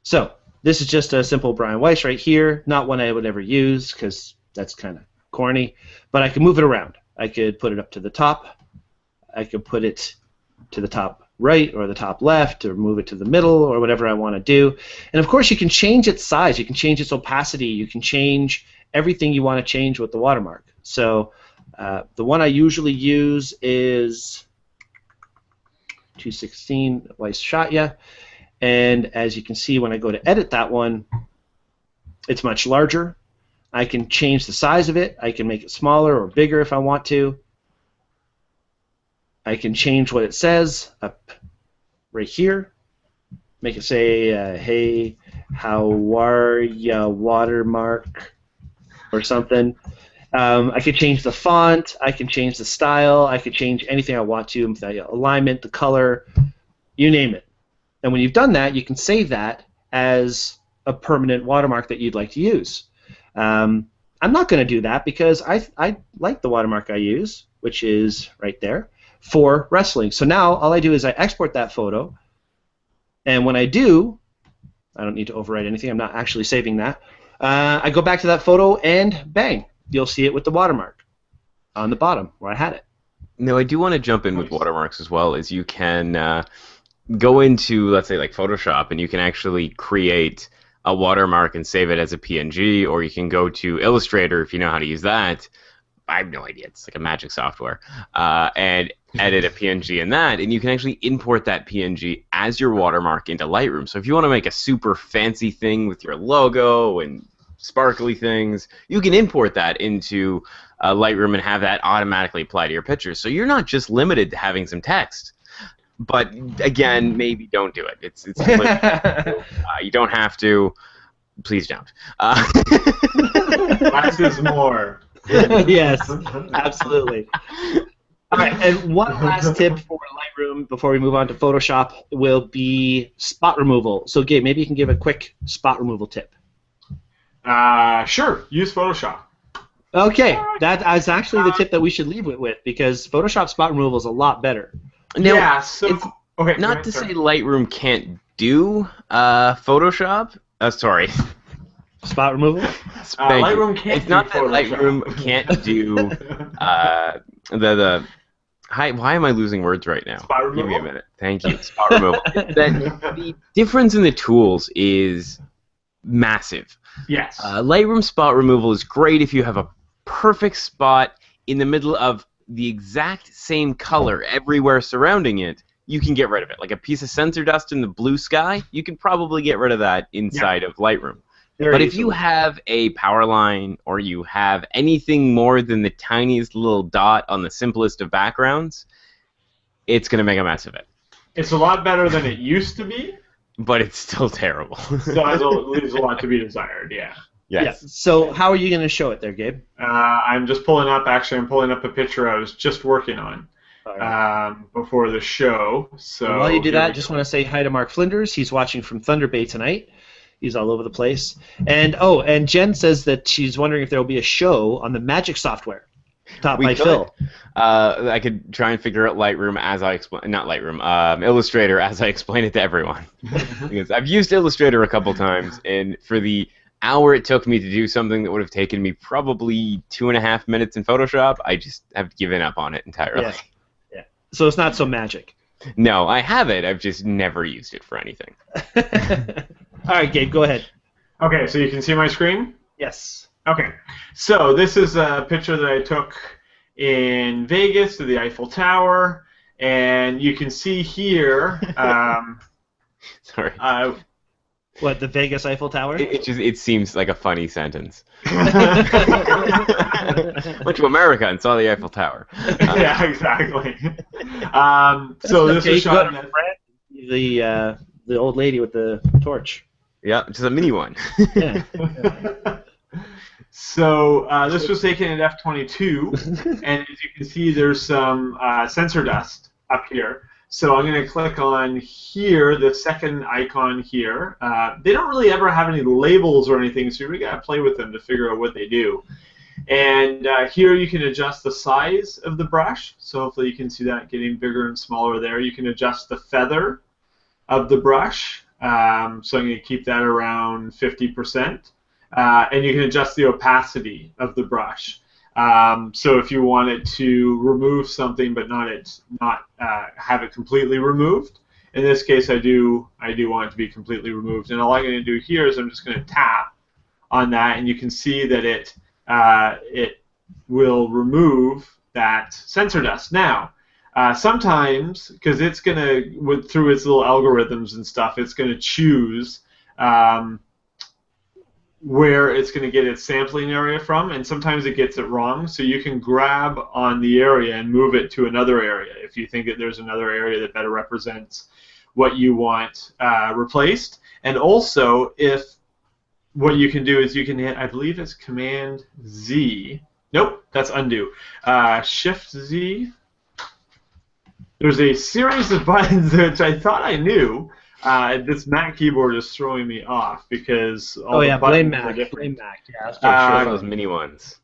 So this is just a simple Bryan Weiss right here. Not one I would ever use because that's kind of corny, but I can move it around. I could put it up to the top. I could put it to the top right or the top left, or move it to the middle, or whatever I want to do. And of course you can change its size, you can change its opacity, you can change everything you want to change with the watermark. So the one I usually use is 216 Weiss shot ya, and as you can see when I go to edit that one, it's much larger. I can change the size of it, I can make it smaller or bigger if I want to. I can change what it says up right here, Make it say, hey, how are ya, watermark, or something. I could change the font. I can change the style. I could change anything I want to, the alignment, the color, you name it. And when you've done that, you can save that as a permanent watermark that you'd like to use. I'm not going to do that because I like the watermark I use, which is right there, for wrestling. So now all I do is I export that photo, and when I do, I don't need to overwrite anything. I'm not actually saving that. I go back to that photo, and bang, you'll see it with the watermark on the bottom where I had it. No, I do want to jump in with watermarks as well, is you can go into, let's say, like Photoshop, and you can actually create a watermark and save it as a PNG, or you can go to Illustrator if you know how to use that. I have no idea. It's like a magic software. And edit a PNG in that, and you can actually import that PNG as your watermark into Lightroom. So if you want to make a super fancy thing with your logo and sparkly things, you can import that into Lightroom and have that automatically apply to your pictures. So you're not just limited to having some text. But again, maybe don't do it. It's you don't have to. Please don't. Less is more. Yes, absolutely. All right, and one last tip for Lightroom before we move on to Photoshop will be spot removal. So, Gabe, maybe you can give a quick spot removal tip. Sure. Use Photoshop. Okay, that is actually the tip that we should leave it with, because Photoshop spot removal is a lot better. Now, Yeah, so... it's Okay, not to say Lightroom can't do Photoshop. Sorry. Spot removal? Lightroom can't It's not do that Photoshop. Lightroom can't do the. Hi, why am I losing words right now? Spot removal? Give me a minute. Thank you. Spot removal. The difference in the tools is massive. Yes. Lightroom spot removal is great if you have a perfect spot in the middle of the exact same color everywhere surrounding it. You can get rid of it. Like a piece of sensor dust in the blue sky, you can probably get rid of that inside of Lightroom. But if you have a power line, or you have anything more than the tiniest little dot on the simplest of backgrounds, it's going to make a mess of it. It's a lot better than it used to be, but it's still terrible. so it leaves a lot to be desired, yeah. Yes. Yeah. So how are you going to show it there, Gabe? I'm just pulling up a picture I was just working on before the show. So and while you do that, just want to say hi to Mark Flinders. He's watching from Thunder Bay tonight. He's all over the place. And and Jen says that she's wondering if there will be a show on the Magic software, taught by Phil. I could try and figure out Lightroom as I explain, not Lightroom, Illustrator as I explain it to everyone. Because I've used Illustrator a couple times, and for the hour it took me to do something that would have taken me probably 2.5 minutes in Photoshop, I just have given up on it entirely. Yeah. So it's not so magic. No, I have it. I've just never used it for anything. All right, Gabe, go ahead. Okay, so you can see my screen? Yes. Okay, so this is a picture that I took in Vegas to the Eiffel Tower, and you can see here. Sorry. What, the Vegas Eiffel Tower? It seems like a funny sentence. Went to America and saw the Eiffel Tower. Yeah, exactly. So this is shot in the old lady with the torch. Yeah, just a mini one. Yeah. So this was taken at f/22, and as you can see, there's some sensor dust up here. So I'm going to click on here, the second icon here. They don't really ever have any labels or anything, so we got to play with them to figure out what they do. And here you can adjust the size of the brush. So hopefully you can see that getting bigger and smaller there. You can adjust the feather of the brush. So I'm going to keep that around 50%. And you can adjust the opacity of the brush. So if you wanted to remove something but not have it completely removed, in this case I do want it to be completely removed. And all I'm going to do here is I'm just going to tap on that, and you can see that it will remove that sensor dust. Now, sometimes, because it's going to, through its little algorithms and stuff, it's going to choose where it's going to get its sampling area from, and sometimes it gets it wrong. So you can grab on the area and move it to another area if you think that there's another area that better represents what you want replaced. And also, if what you can do is you can hit, I believe it's Command Z. Nope, that's undo. Shift Z. There's a series of buttons which I thought I knew. This Mac keyboard is throwing me off because all the blame buttons are Mac. different. Blame Mac. Yeah, sure, those mini ones.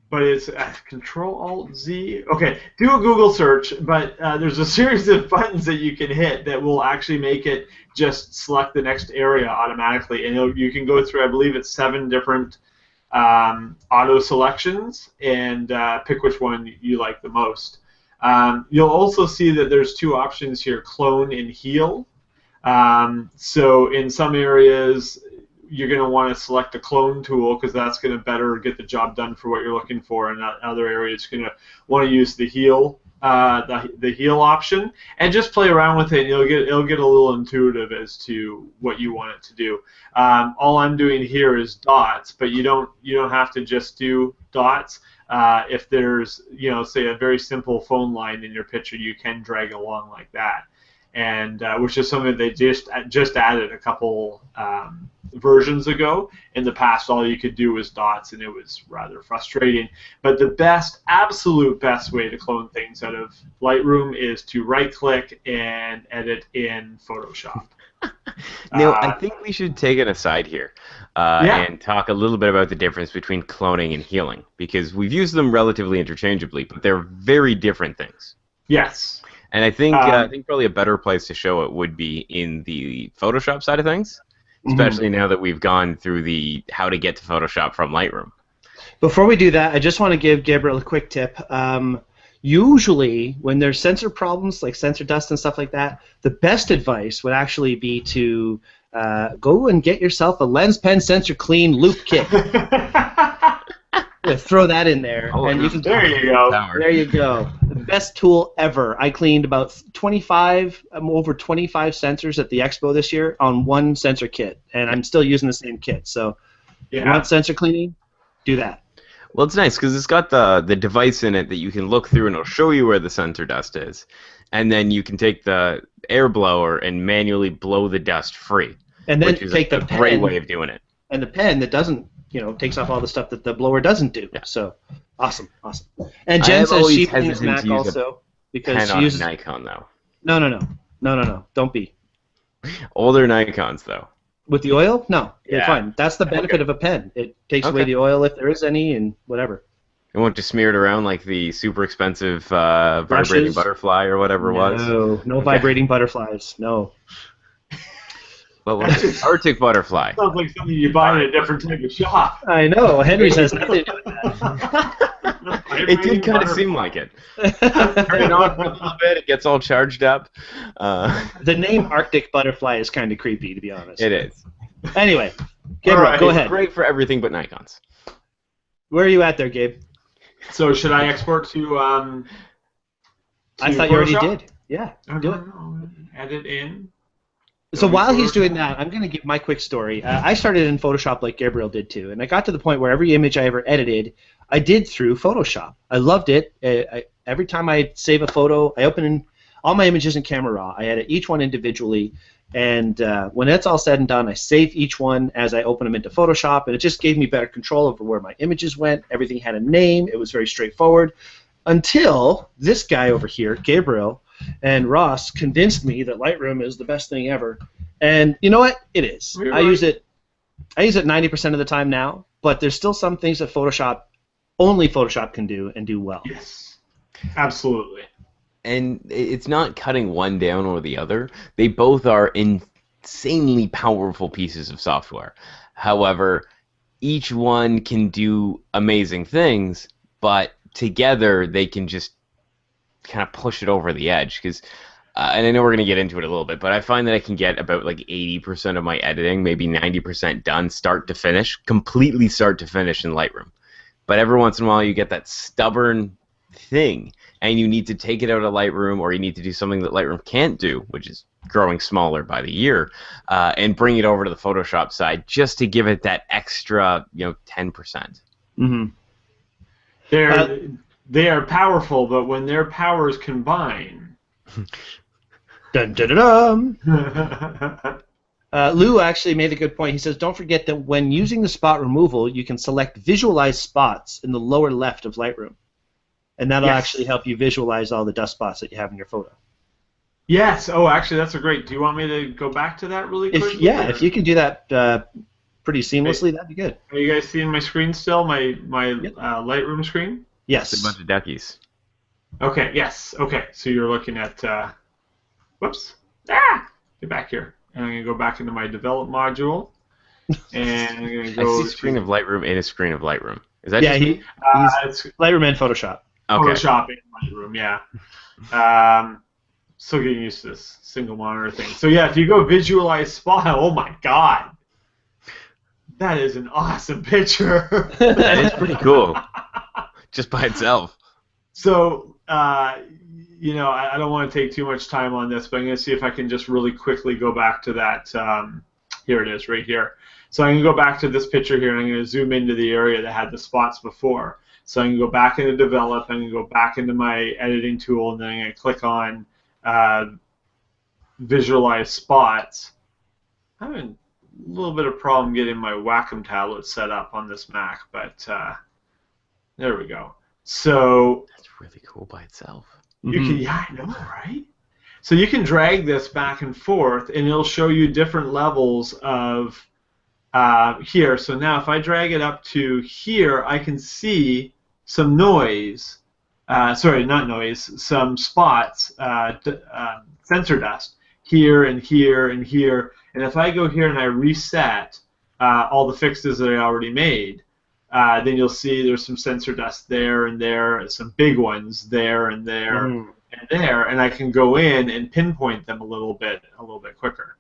But it's Control Alt Z. Okay, do a Google search. But there's a series of buttons that you can hit that will actually make it just select the next area automatically, and you can go through. I believe it's 7 different auto selections, and pick which one you like the most. You'll also see that there's 2 options here: clone and heal. So in some areas, you're going to want to select the clone tool because that's going to better get the job done for what you're looking for. And other areas, you're going to want to use the heal, the heal option, and just play around with it. And it'll get a little intuitive as to what you want it to do. All I'm doing here is dots, but you don't have to just do dots. If there's say a very simple phone line in your picture, you can drag along like that. And which is something they just added a couple versions ago. In the past, all you could do was dots, and it was rather frustrating. But the absolute best way to clone things out of Lightroom is to right-click and edit in Photoshop. Neil, I think we should take an aside here and talk a little bit about the difference between cloning and healing, because we've used them relatively interchangeably, but they're very different things. Yes. And I think probably a better place to show it would be in the Photoshop side of things, especially now that we've gone through the how to get to Photoshop from Lightroom. Before we do that, I just want to give Gabriel a quick tip. Usually, when there's sensor problems, like sensor dust and stuff like that, the best advice would actually be to go and get yourself a lens pen sensor clean loop kit. Throw that in there, and you can. There you go. There you go. The best tool ever. I cleaned about over 25 sensors at the expo this year on one sensor kit, and I'm still using the same kit. So, if you want sensor cleaning, do that. Well, it's nice because it's got the device in it that you can look through, and it'll show you where the sensor dust is, and then you can take the air blower and manually blow the dust free. And then which is take a the pen, great way of doing it. And the pen that doesn't. Takes off all the stuff that the blower doesn't do. Yeah. So, awesome. And Jen says she blames Mac also because she uses Nikon though. No. Don't be. Older Nikons though. With the oil? No, you're fine. That's the benefit of a pen. It takes away the oil if there is any, and whatever. It won't just smear it around like the super expensive vibrating butterfly or whatever it was. No vibrating butterflies. No. What was it? Arctic butterfly. Sounds like something you buy in a different type of shop. I know. Henry says nothing to do with that. It did kind of seem like it. Turn it on for a little bit, it gets all charged up. The name Arctic butterfly is kind of creepy, to be honest. It is. Anyway, Gabriel, go ahead. Great for everything but Nikons. Where are you at there, Gabe? So should I export to I thought you already did. Yeah, do it. Edit in. So while he's doing that, I'm going to give my quick story. I started in Photoshop like Gabriel did too, and I got to the point where every image I ever edited, I did through Photoshop. I loved it. Every time I save a photo, I open all my images in Camera Raw. I edit each one individually, and when it's all said and done, I save each one as I open them into Photoshop, and it just gave me better control over where my images went. Everything had a name. It was very straightforward until this guy over here, Gabriel, and Ross convinced me that Lightroom is the best thing ever. And you know what? It is. I use it 90% of the time now, but there's still some things that only Photoshop can do and do well. Yes. Absolutely. And it's not cutting one down or the other. They both are insanely powerful pieces of software. However, each one can do amazing things, but together they can just kind of push it over the edge, because and I know we're going to get into it a little bit, but I find that I can get about like 80% of my editing, maybe 90% done start to finish, completely start to finish in Lightroom. But every once in a while you get that stubborn thing, and you need to take it out of Lightroom, or you need to do something that Lightroom can't do, which is growing smaller by the year, and bring it over to the Photoshop side just to give it that extra 10%. Mm-hmm. They are powerful, but when their powers combine, Dun, dun, dun, dun. Lou actually made a good point. He says, don't forget that when using the spot removal, you can select visualize spots in the lower left of Lightroom. And that'll actually help you visualize all the dust spots that you have in your photo. Yes. Oh, actually, that's a great. Do you want me to go back to that really quickly? If you can do that pretty seamlessly, that'd be good. Are you guys seeing my screen still? My Lightroom screen? Yes. It's a bunch of duckies. Okay. Yes. Okay. So you're looking at. Whoops. Get back here. And I'm going to go back into my develop module. And I'm going to go. I see a screen of Lightroom in a screen of Lightroom. Is that just me? It's Lightroom and Photoshop. Okay. Photoshop in Lightroom, yeah. Still getting used to this single monitor thing. So yeah, if you go visualize spot, oh my god. That is an awesome picture. That is pretty cool. Just by itself. So, I don't want to take too much time on this, but I'm going to see if I can just really quickly go back to that. Here it is, right here. So I'm going to go back to this picture here, and I'm going to zoom into the area that had the spots before. So I'm going to go back into Develop, I'm going to go back into my editing tool, and then I'm going to click on Visualize Spots. I'm having a little bit of problem getting my Wacom tablet set up on this Mac, but there we go. So that's really cool by itself. You can, yeah, I know, right? So you can drag this back and forth, and it'll show you different levels of here. So now if I drag it up to here, I can see some noise. Sorry, not noise. Some spots, sensor dust here and here and here. And if I go here and I reset all the fixes that I already made, then you'll see there's some sensor dust there and there, some big ones there and there and there, and I can go in and pinpoint them a little bit quicker.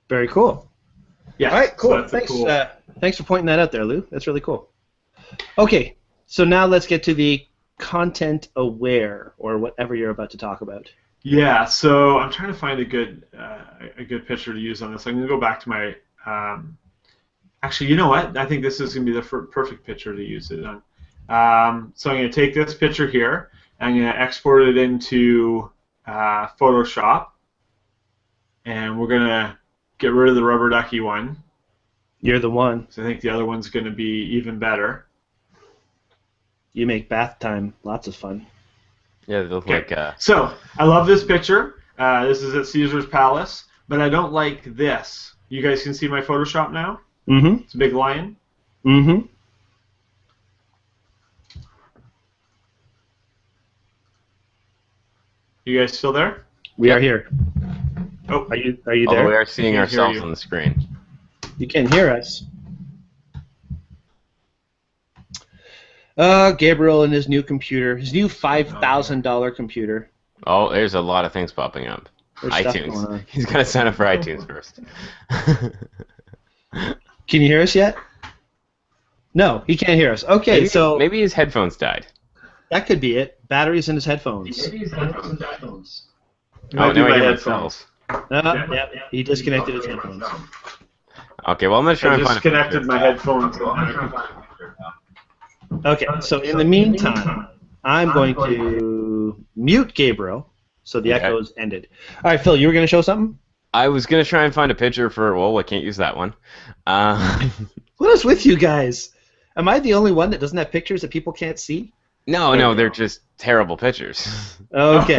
Very cool. Yeah. All right, cool. So Thanks for pointing that out there, Lou. That's really cool. Okay, so now let's get to the content aware, or whatever you're about to talk about. Yeah. So I'm trying to find a good picture to use on this. I'm going to go back to my. Actually, you know what? I think this is going to be the perfect picture to use it on. So I'm going to take this picture here, and I'm going to export it into Photoshop, and we're going to get rid of the rubber ducky one. You're the one. So I think the other one's going to be even better. You make bath time lots of fun. Yeah, they look like... So, I love this picture. This is at Caesar's Palace, but I don't like this. You guys can see my Photoshop now? Mm-hmm. It's a big lion. Mm-hmm. You guys still there? We are here. Oh, are you although there? we are seeing ourselves on the screen. You can hear us. Gabriel and his new computer, his new $5,000 computer. Oh, there's a lot of things popping up. There's stuff iTunes. going on. He's got to sign up for iTunes first. Can you hear us yet? No, he can't hear us. Okay, maybe his headphones died. That could be it. Batteries in his headphones. Oh, no, I hear headphones. Yeah, he disconnected his headphones. Okay, well, I'm going to try and find a disconnected my headphones. Okay, so in the meantime, I'm going to mute Gabriel so the echoes ended. All right, Phil, you were going to show something? I was going to try and find a picture for, well, I can't use that one. What is with you guys? Am I the only one that doesn't have pictures that people can't see? No, they're just terrible pictures. Okay.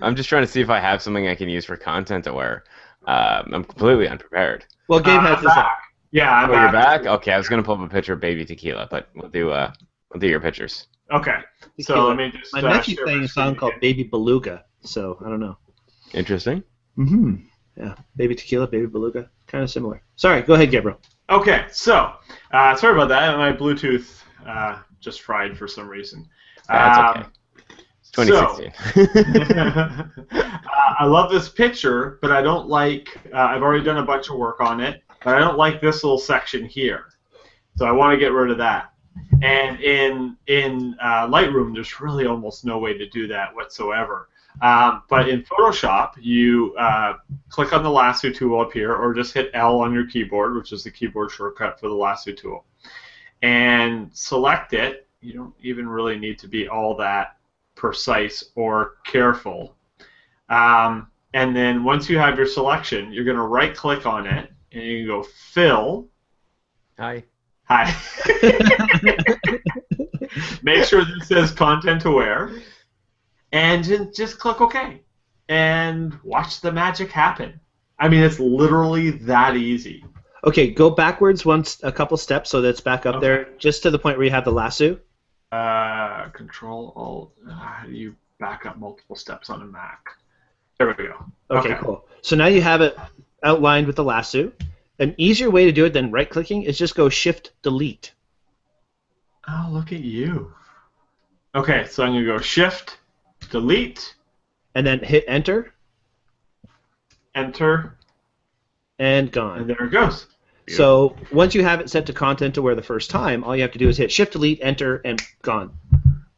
I'm just trying to see if I have something I can use for content aware. I'm completely unprepared. Well, Gabe has this up. Yeah, I'm you're back? Okay, I was going to pull up a picture of Baby Tequila, but we'll do your pictures. Okay. So let me just. My nephew's playing a song called Baby Beluga, so I don't know. Interesting. Mm-hmm. Yeah, Baby Tequila, Baby Beluga, kind of similar. Sorry, go ahead, Gabriel. Okay, so sorry about that. My Bluetooth just fried for some reason. That's okay. It's 2016. I love this picture, but I don't like. I've already done a bunch of work on it, but I don't like this little section here. So I want to get rid of that. And in Lightroom, there's really almost no way to do that whatsoever. But in Photoshop, you click on the lasso tool up here, or just hit L on your keyboard, which is the keyboard shortcut for the lasso tool, and select it. You don't even really need to be all that precise or careful. And then once you have your selection, you're going to right-click on it, and you can go Fill. Hi. Make sure this says Content Aware, and just click OK, and watch the magic happen. I mean, it's literally that easy. Okay, go backwards a couple steps so that's back up there, just to the point where you have the lasso. Control Alt. How do you back up multiple steps on a Mac? There we go. Okay, cool. So now you have it outlined with the lasso. An easier way to do it than right-clicking is just go Shift-Delete. Oh, look at you. Okay, so I'm going to go Shift-Delete. And then hit Enter. Enter. And gone. And there it goes. So once you have it set to Content Aware the first time, all you have to do is hit Shift-Delete, Enter, and gone.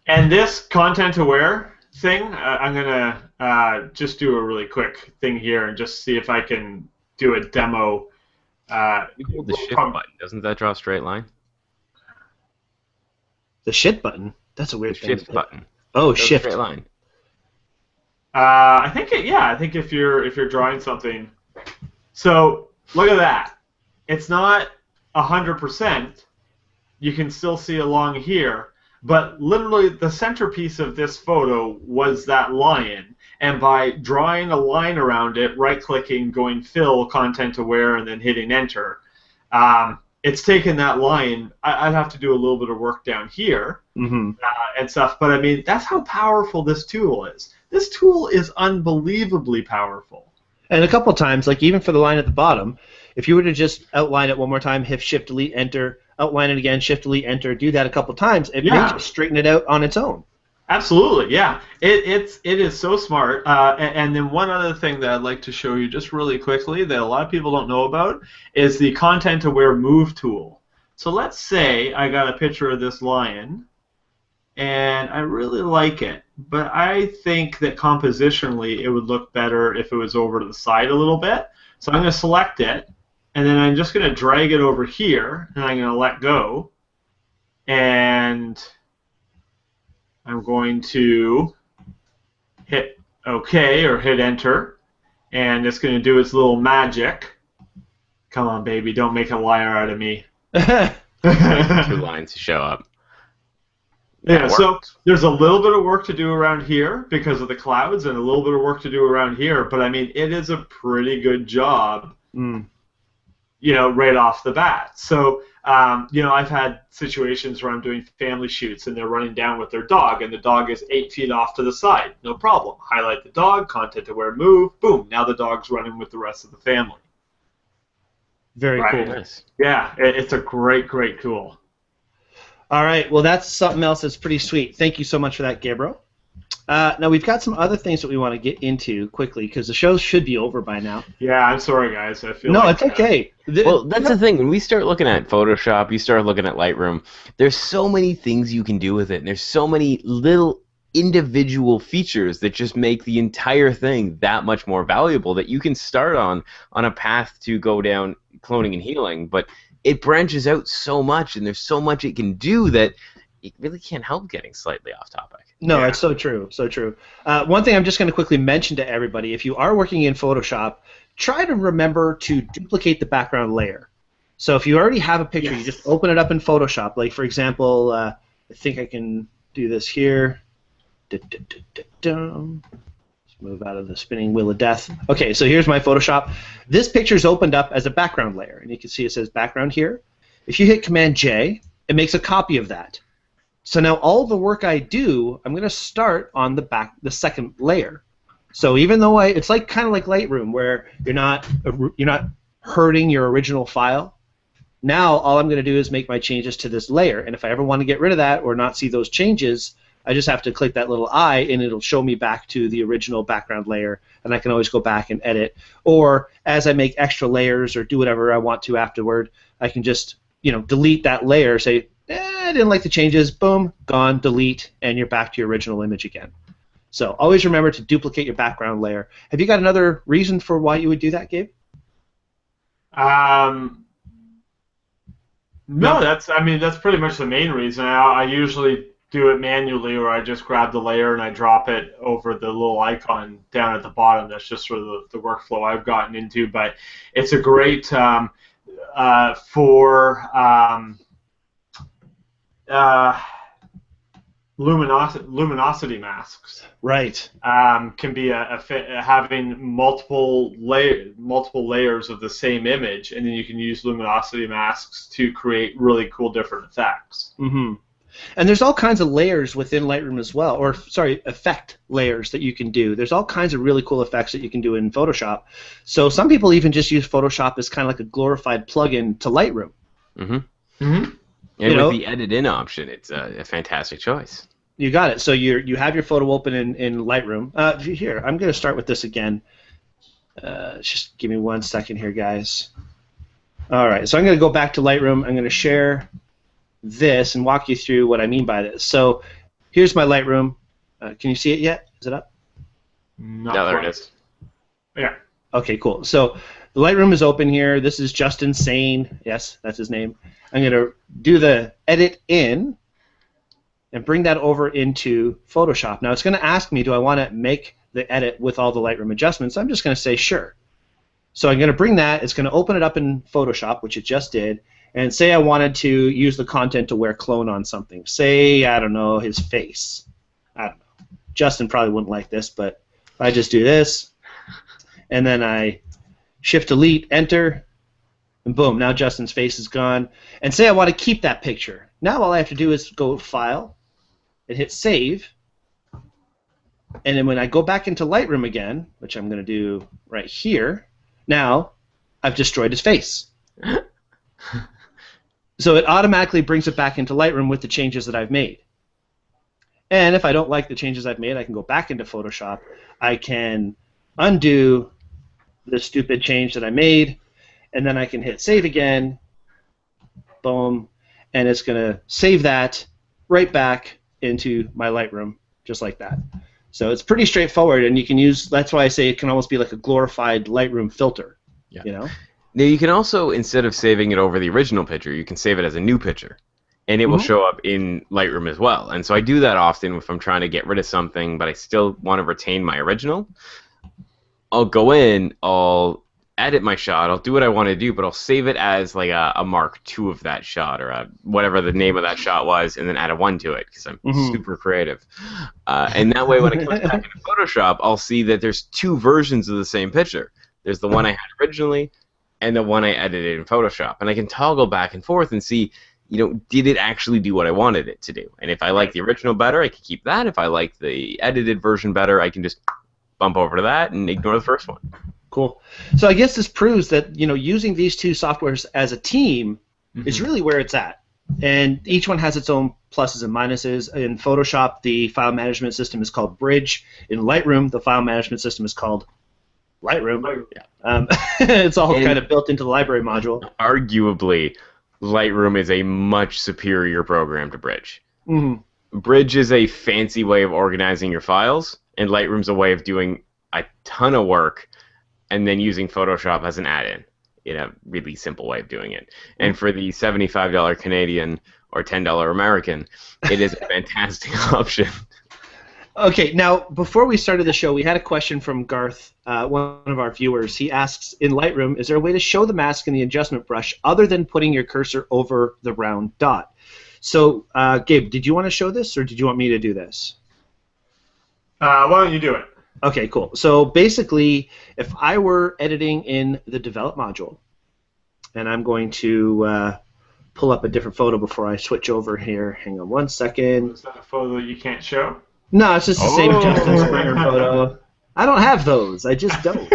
And this Content Aware thing, I'm going to just do a really quick thing here and just see if I can do a demo. You hold the Shift button. Doesn't that draw a straight line? The Shift button? That's a weird thing. Shift button. Oh, Shift. Straight line. I think I think if you're drawing something, so look at that. It's not 100%. You can still see along here, but literally the centerpiece of this photo was that lion, and by drawing a line around it, right-clicking, going Fill, Content Aware, and then hitting Enter, it's taken that line. I'd have to do a little bit of work down here and stuff, but I mean, that's how powerful this tool is. This tool is unbelievably powerful. And a couple times, like even for the line at the bottom, if you were to just outline it one more time, hit Shift-Delete, Enter, outline it again, Shift-Delete, Enter, do that a couple times, it may just straighten it out on its own. Absolutely, yeah. It is so smart. And then one other thing that I'd like to show you just really quickly that a lot of people don't know about is the Content Aware Move tool. So let's say I got a picture of this lion, and I really like it, but I think that compositionally it would look better if it was over to the side a little bit. So I'm going to select it, and then I'm just going to drag it over here, and I'm going to let go, and I'm going to hit OK or hit Enter, and it's going to do its little magic. Come on, baby, don't make a liar out of me. 2 lines to show up. Yeah, so there's a little bit of work to do around here because of the clouds and a little bit of work to do around here, but I mean, it is a pretty good job, you know, right off the bat. So, you know, I've had situations where I'm doing family shoots and they're running down with their dog and the dog is 8 feet off to the side. No problem. Highlight the dog, Content Aware Move, boom, now the dog's running with the rest of the family. Very cool. Nice. Yeah, it's a great, great tool. All right, well, that's something else that's pretty sweet. Thank you so much for that, Gabriel. Now, we've got some other things that we want to get into quickly because the show should be over by now. Yeah, I'm sorry, guys. I feel no, like it's okay. Well, that's the thing. When we start looking at Photoshop, you start looking at Lightroom, there's so many things you can do with it, and there's so many little individual features that just make the entire thing that much more valuable that you can start on a path to go down cloning and healing, but it branches out so much, and there's so much it can do that it really can't help getting slightly off topic. No, it's so true, so true. One thing I'm just going to quickly mention to everybody, if you are working in Photoshop, try to remember to duplicate the background layer. So if you already have a picture, you just open it up in Photoshop. Like, for example, I think I can do this here. Let's move out of the spinning wheel of death. Okay, so here's my Photoshop. This picture's opened up as a background layer, and you can see it says background here. If you hit Command-J, it makes a copy of that. So now all the work I do, I'm going to start on the second layer. So even though it's like kind of like Lightroom, where you're not hurting your original file. Now all I'm going to do is make my changes to this layer, and if I ever want to get rid of that or not see those changes, I just have to click that little eye, and it'll show me back to the original background layer, and I can always go back and edit. Or as I make extra layers or do whatever I want to afterward, I can just delete that layer, say, I didn't like the changes, boom, gone, delete, and you're back to your original image again. So always remember to duplicate your background layer. Have you got another reason for why you would do that, Gabe? No, that's pretty much the main reason. I usually do it manually, or I just grab the layer and I drop it over the little icon down at the bottom. That's just sort of the workflow I've gotten into. But it's a great for luminosity masks. Right. Can be having multiple layers of the same image, and then you can use luminosity masks to create really cool different effects. Mm-hmm. And there's all kinds of layers within Lightroom as well, or sorry, effect layers that you can do. There's all kinds of really cool effects that you can do in Photoshop. So some people even just use Photoshop as kind of like a glorified plugin to Lightroom. Mm-hmm. Mm-hmm. And with the edit in option, it's a fantastic choice. You got it. So you have your photo open in Lightroom. Here, I'm going to start with this again. Just give me 1 second here, guys. All right, so I'm going to go back to Lightroom. I'm going to share this and walk you through what I mean by this. So here's my Lightroom. Can you see it yet? Is it up? No, there it is. Yeah. Okay, cool. So the Lightroom is open here. This is Justin Sane. Yes, that's his name. I'm going to do the edit in and bring that over into Photoshop. Now it's going to ask me, do I want to make the edit with all the Lightroom adjustments? I'm just going to say sure. So I'm going to bring that. It's going to open it up in Photoshop, which it just did. And say I wanted to use the content to wear clone on something. Say, I don't know, his face. I don't know. Justin probably wouldn't like this, but I just do this. And then I Shift-Delete, Enter, and boom, now Justin's face is gone. And say I want to keep that picture. Now all I have to do is go File and hit Save. And then when I go back into Lightroom again, which I'm going to do right here, now I've destroyed his face. So it automatically brings it back into Lightroom with the changes that I've made. And if I don't like the changes I've made, I can go back into Photoshop. I can undo the stupid change that I made, and then I can hit Save again. Boom. And it's going to save that right back into my Lightroom, just like that. So it's pretty straightforward, and you can use, that's why I say it can almost be like a glorified Lightroom filter. Yeah. You know? Now you can also, instead of saving it over the original picture, you can save it as a new picture, and it will show up in Lightroom as well. And so I do that often if I'm trying to get rid of something, but I still want to retain my original. I'll go in, I'll edit my shot, I'll do what I want to do, but I'll save it as like a Mark II of that shot, or whatever the name of that shot was, and then add a 1 to it, because I'm super creative. And that way when it comes back into Photoshop, I'll see that there's 2 versions of the same picture. There's the one I had originally, and the one I edited in Photoshop. And I can toggle back and forth and see, did it actually do what I wanted it to do? And if I like the original better, I can keep that. If I like the edited version better, I can just bump over to that and ignore the first one. Cool. So I guess this proves that, using these 2 softwares as a team is really where it's at. And each one has its own pluses and minuses. In Photoshop, the file management system is called Bridge. In Lightroom, the file management system is called Lightroom. Yeah. It's all kind of built into the library module. Arguably, Lightroom is a much superior program to Bridge. Mm-hmm. Bridge is a fancy way of organizing your files, and Lightroom's a way of doing a ton of work and then using Photoshop as an add-in in a really simple way of doing it. And for the $75 Canadian or $10 American, it is a fantastic option. Okay, now before we started the show, we had a question from Garth, one of our viewers. He asks, in Lightroom, is there a way to show the mask in the adjustment brush other than putting your cursor over the round dot? So, Gabe, did you want to show this, or did you want me to do this? Why don't you do it? Okay, cool. So basically, if I were editing in the Develop module, and I'm going to pull up a different photo before I switch over here. Hang on 1 second. Is that a photo that you can't show? No, it's just the same Justin Springer photo. I don't have those. I just don't.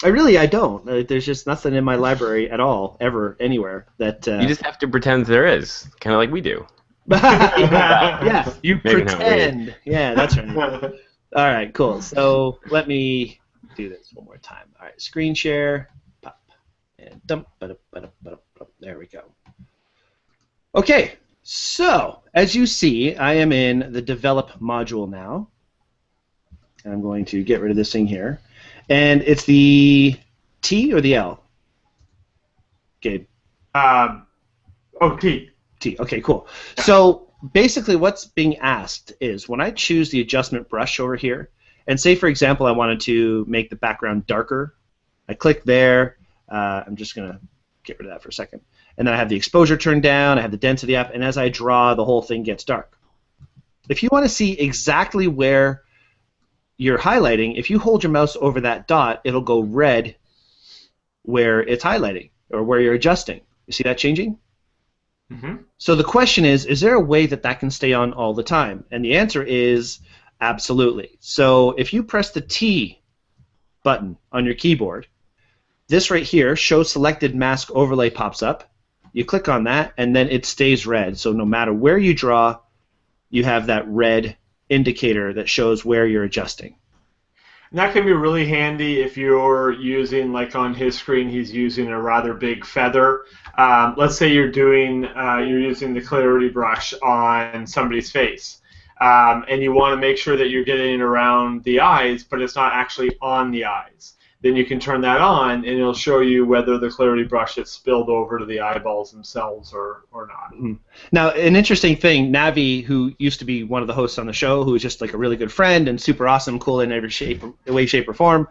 I don't. There's just nothing in my library at all, ever, anywhere. That you just have to pretend there is, kind of like we do. Yeah, you Maybe pretend. Yeah, that's right. All right, cool. So let me do this one more time. All right, screen share, pop, and dump. There we go. Okay, so as you see, I am in the Develop module now. And I'm going to get rid of this thing here. And it's the T or the L? Gabe? T. T. Okay, cool. So basically what's being asked is when I choose the adjustment brush over here, and say, for example, I wanted to make the background darker, I click there. I'm just going to get rid of that for a second. And then I have the exposure turned down, I have the density up, and as I draw, the whole thing gets dark. If you want to see exactly where you're highlighting, if you hold your mouse over that dot, it'll go red where it's highlighting or where you're adjusting. You see that changing? Mm-hmm. So the question is there a way that that can stay on all the time? And the answer is absolutely. So if you press the T button on your keyboard, this right here, Show Selected Mask Overlay, pops up. You click on that, and then it stays red. So no matter where you draw, you have that red indicator that shows where you're adjusting. And that can be really handy if you're using, like on his screen, he's using a rather big feather. Let's say you're using the clarity brush on somebody's face, and you want to make sure that you're getting it around the eyes, but it's not actually on the eyes. Then you can turn that on, and it'll show you whether the clarity brush has spilled over to the eyeballs themselves or not. Mm-hmm. Now, an interesting thing, Navi, who used to be one of the hosts on the show, who is just like a really good friend and super awesome, cool in every way, shape, or form,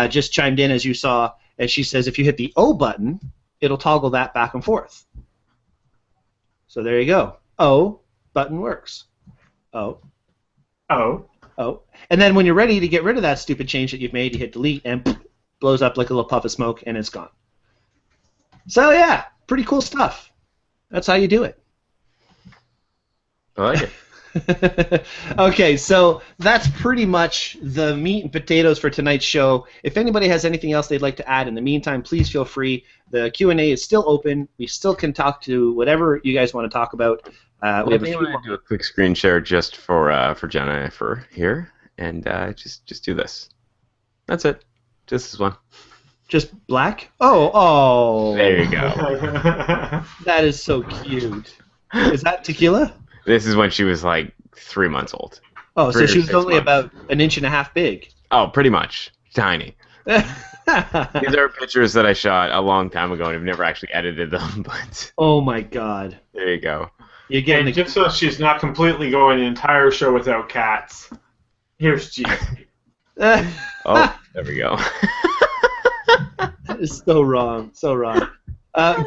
just chimed in, as you saw, and she says if you hit the O button, it'll toggle that back and forth. So there you go. O button works. O. Oh. O. And then when you're ready to get rid of that stupid change that you've made, you hit delete, and blows up like a little puff of smoke, and it's gone. So yeah, pretty cool stuff. That's how you do it. I like it. Okay, so that's pretty much the meat and potatoes for tonight's show. If anybody has anything else they'd like to add in the meantime, please feel free. The Q&A is still open. We still can talk to whatever you guys want to talk about. We have a few more. Do a quick screen share just for Jenna for here, and just do this. That's it. Just this one. Just black? Oh. There you go. That is so cute. Is that tequila? This is when she was like 3 months old. Oh, so she was only about 1.5 inches big. Oh, pretty much. Tiny. These are pictures that I shot a long time ago and have never actually edited them, but... Oh my god. There you go. You're getting and just so she's not completely going an entire show without cats, here's G. Oh, there we go. That is so wrong, so wrong.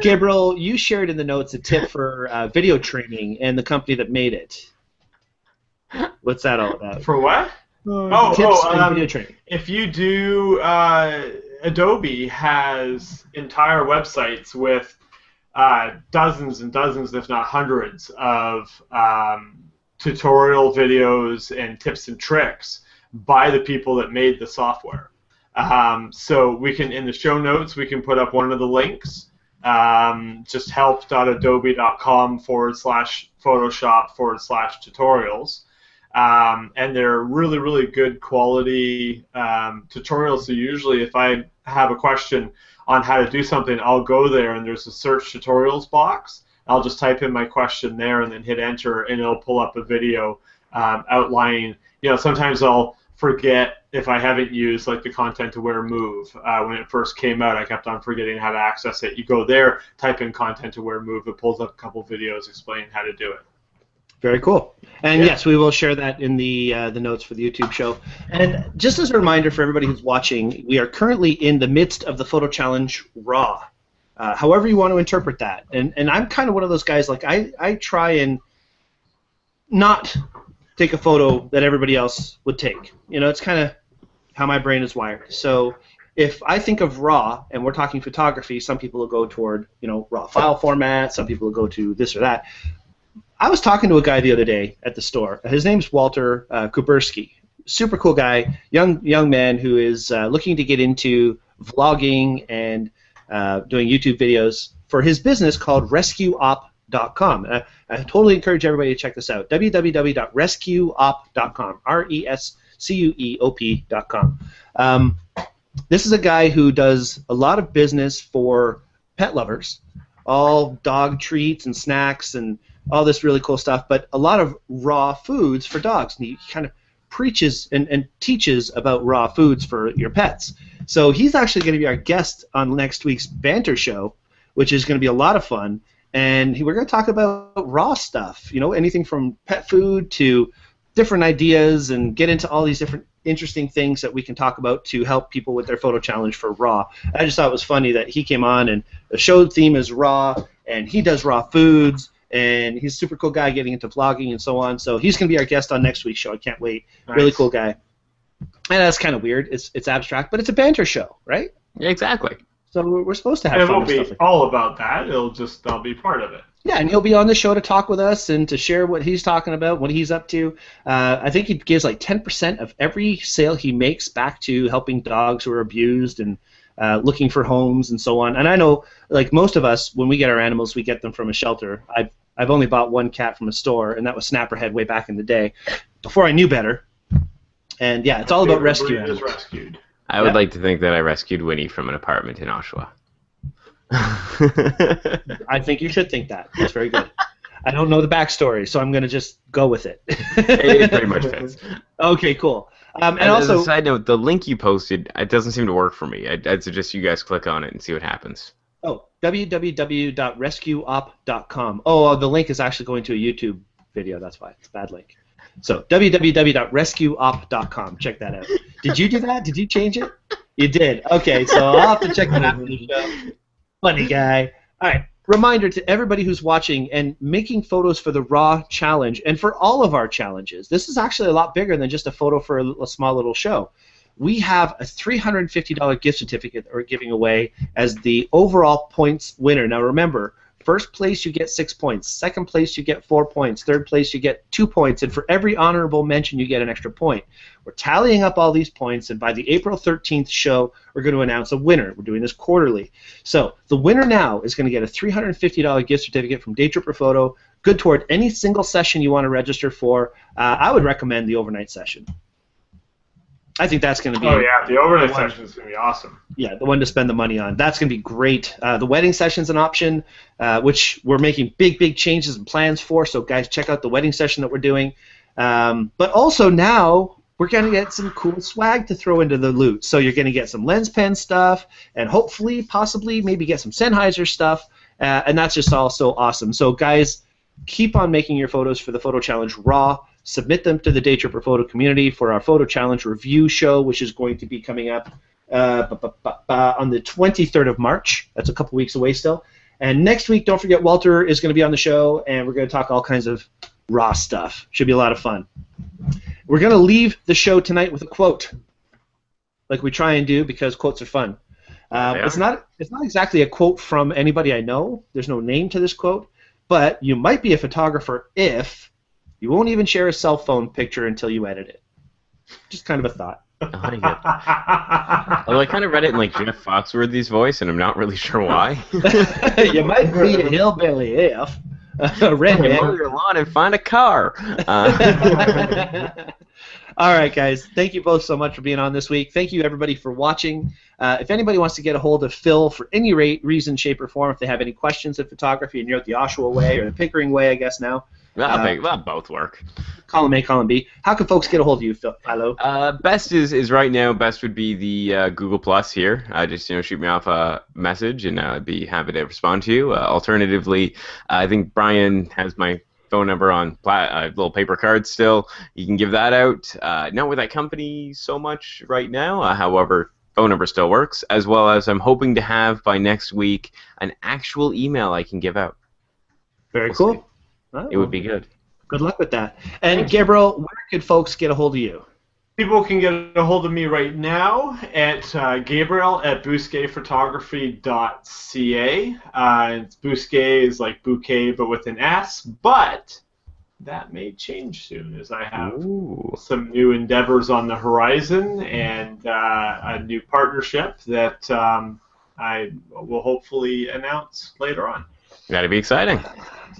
Gabriel, you shared in the notes a tip for video training and the company that made it. What's that all about? For what? Tips in video training. If you do, Adobe has entire websites with dozens and dozens, if not hundreds, of tutorial videos and tips and tricks by the people that made the software. So we can, in the show notes, we can put up one of the links, just help.adobe.com/Photoshop/tutorials. And they're really, really good quality tutorials. So usually if I have a question on how to do something, I'll go there and there's a search tutorials box. I'll just type in my question there and then hit enter, and it'll pull up a video outlining. Sometimes I'll forget if I haven't used like the Content Aware Move. When it first came out, I kept on forgetting how to access it. You go there, type in Content Aware Move, it pulls up a couple videos explaining how to do it. Very cool. And yes, we will share that in the notes for the YouTube show. And just as a reminder for everybody who's watching, we are currently in the midst of the photo challenge RAW. However you want to interpret that. And I'm kind of one of those guys, like I try and not take a photo that everybody else would take. It's kind of how my brain is wired. So if I think of RAW, and we're talking photography, some people will go toward, RAW file format, some people will go to this or that. I was talking to a guy the other day at the store. His name's Walter Kuberski. Super cool guy, young man who is looking to get into vlogging and doing YouTube videos for his business called RescueOp.com. I totally encourage everybody to check this out. www.rescueop.com. RescueOp.com. This is a guy who does a lot of business for pet lovers, all dog treats and snacks and all this really cool stuff, but a lot of raw foods for dogs. And he kind of preaches and teaches about raw foods for your pets. So he's actually going to be our guest on next week's Banter Show, which is going to be a lot of fun. and we're going to talk about raw stuff. You know, anything from pet food to different ideas, and get into all these different interesting things that we can talk about to help people with their photo challenge for raw. I just thought it was funny that he came on, and the show theme is raw, and he does raw foods, and he's a super cool guy getting into vlogging and so on. So he's going to be our guest on next week's show. I can't wait. Nice. Really cool guy. And that's kind of weird. It's abstract, but it's a banter show, right? Yeah, exactly. So we're supposed to have fun. It won't be all about that. I'll be part of it. Yeah, and he'll be on the show to talk with us and to share what he's talking about, what he's up to. I think he gives like 10% of every sale he makes back to helping dogs who are abused and looking for homes and so on. And I know, like most of us, when we get our animals, we get them from a shelter. I've only bought one cat from a store, and that was Snapperhead way back in the day, before I knew better. And yeah, it's all about rescue animals. I would like to think that I rescued Winnie from an apartment in Oshawa. I think you should think that. That's very good. I don't know the backstory, so I'm going to just go with it. It pretty much fits. Okay, cool. And also, also, as a side note, the link you posted, it doesn't seem to work for me. I'd suggest you guys click on it and see what happens. Oh, www.rescueop.com. Oh, the link is actually going to a YouTube video. That's why. It's a bad link. So, www.rescueop.com. Check that out. Did you do that? Did you change it? You did. Okay, so I'll have to check that out. Funny guy. All right. Reminder to everybody who's watching and making photos for the Raw Challenge and for all of our challenges. This is actually a lot bigger than just a photo for a small little show. We have a $350 gift certificate that we're giving away as the overall points winner. Now remember, first place you get 6 points, second place you get 4 points, third place you get 2 points, and for every honorable mention you get an extra point. We're tallying up all these points, and by the April 13th show, we're going to announce a winner. We're doing this quarterly. So the winner now is going to get a $350 gift certificate from Daytripper Photo, good toward any single session you want to register for. I would recommend the overnight session. I think that's going to be... Oh, yeah, the overnight session is going to be awesome. Yeah, the one to spend the money on. That's going to be great. The wedding session's an option, which we're making big changes and plans for, so guys, check out the wedding session that we're doing. But also now, we're going to get some cool swag to throw into the loot. So you're going to get some lens pen stuff, and hopefully, possibly, maybe get some Sennheiser stuff, and that's just all so awesome. So guys, keep on making your photos for the Photo Challenge Raw. Submit them to the Daytripper Photo community for our Photo Challenge review show, which is going to be coming up on the 23rd of March. That's a couple weeks away still. And next week, don't forget, Walter is going to be on the show, and we're going to talk all kinds of raw stuff. Should be a lot of fun. We're going to leave the show tonight with a quote, like we try and do, because quotes are fun. It's not exactly a quote from anybody I know. There's no name to this quote, but you might be a photographer if you won't even share a cell phone picture until you edit it. Just kind of a thought. Although I kind of read it in like Jeff Foxworthy's voice, and I'm not really sure why. You might be a hillbilly if a redneck. Mow your lawn and find a car. All right, guys. Thank you both so much for being on this week. Thank you, everybody, for watching. If anybody wants to get a hold of Phil for any reason, shape, or form, if they have any questions of photography and you're out the Oshawa way or the Pickering way, I guess now. Well, both work. Column A, column B. How can folks get a hold of you, Philo? Best is right now. Best would be the Google Plus here. Just shoot me off a message, and I'd be happy to respond to you. Alternatively, I think Bryan has my phone number on little paper cards still. You can give that out. Not with that company so much right now. However, phone number still works. As well as I'm hoping to have by next week an actual email I can give out. Very cool. Oh, it would be good. Good luck with that. And Gabriel, where could folks get a hold of you? People can get a hold of me right now at gabriel@bousquetphotography.ca. Bousquet is like bouquet, but with an S. But that may change soon, as I have some new endeavors on the horizon and a new partnership that I will hopefully announce later on. That'd be exciting.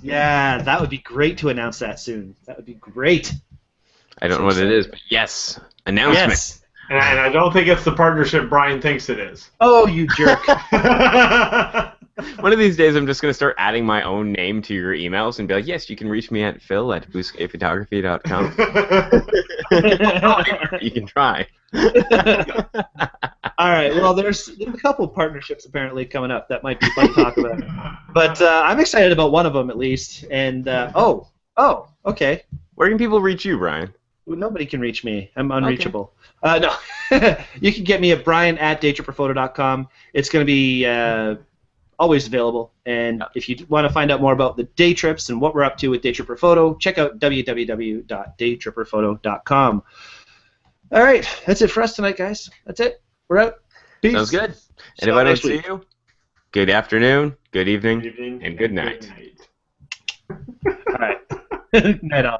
Yeah, that would be great to announce that soon. That would be great. I don't know what it is, but yes, announcement. Yes. And I don't think it's the partnership Bryan thinks it is. Oh, you jerk. One of these days, I'm just going to start adding my own name to your emails and be like, yes, you can reach me at phil@bousquetphotography.com. You can try. All right. Well, there's a couple partnerships apparently coming up that might be fun to talk about. But I'm excited about one of them at least. And okay. Where can people reach you, Bryan? Well, nobody can reach me. I'm unreachable. No. You can get me at Bryan@daytripperphoto.com. It's going to be always available. And if you want to find out more about the day trips and what we're up to with Daytripper Photo, check out www.daytripperphoto.com. All right. That's it for us tonight, guys. That's it. We're out. Peace. Sounds good. And if I don't see you, good afternoon, good evening, and good night. Good night. All right. Night off.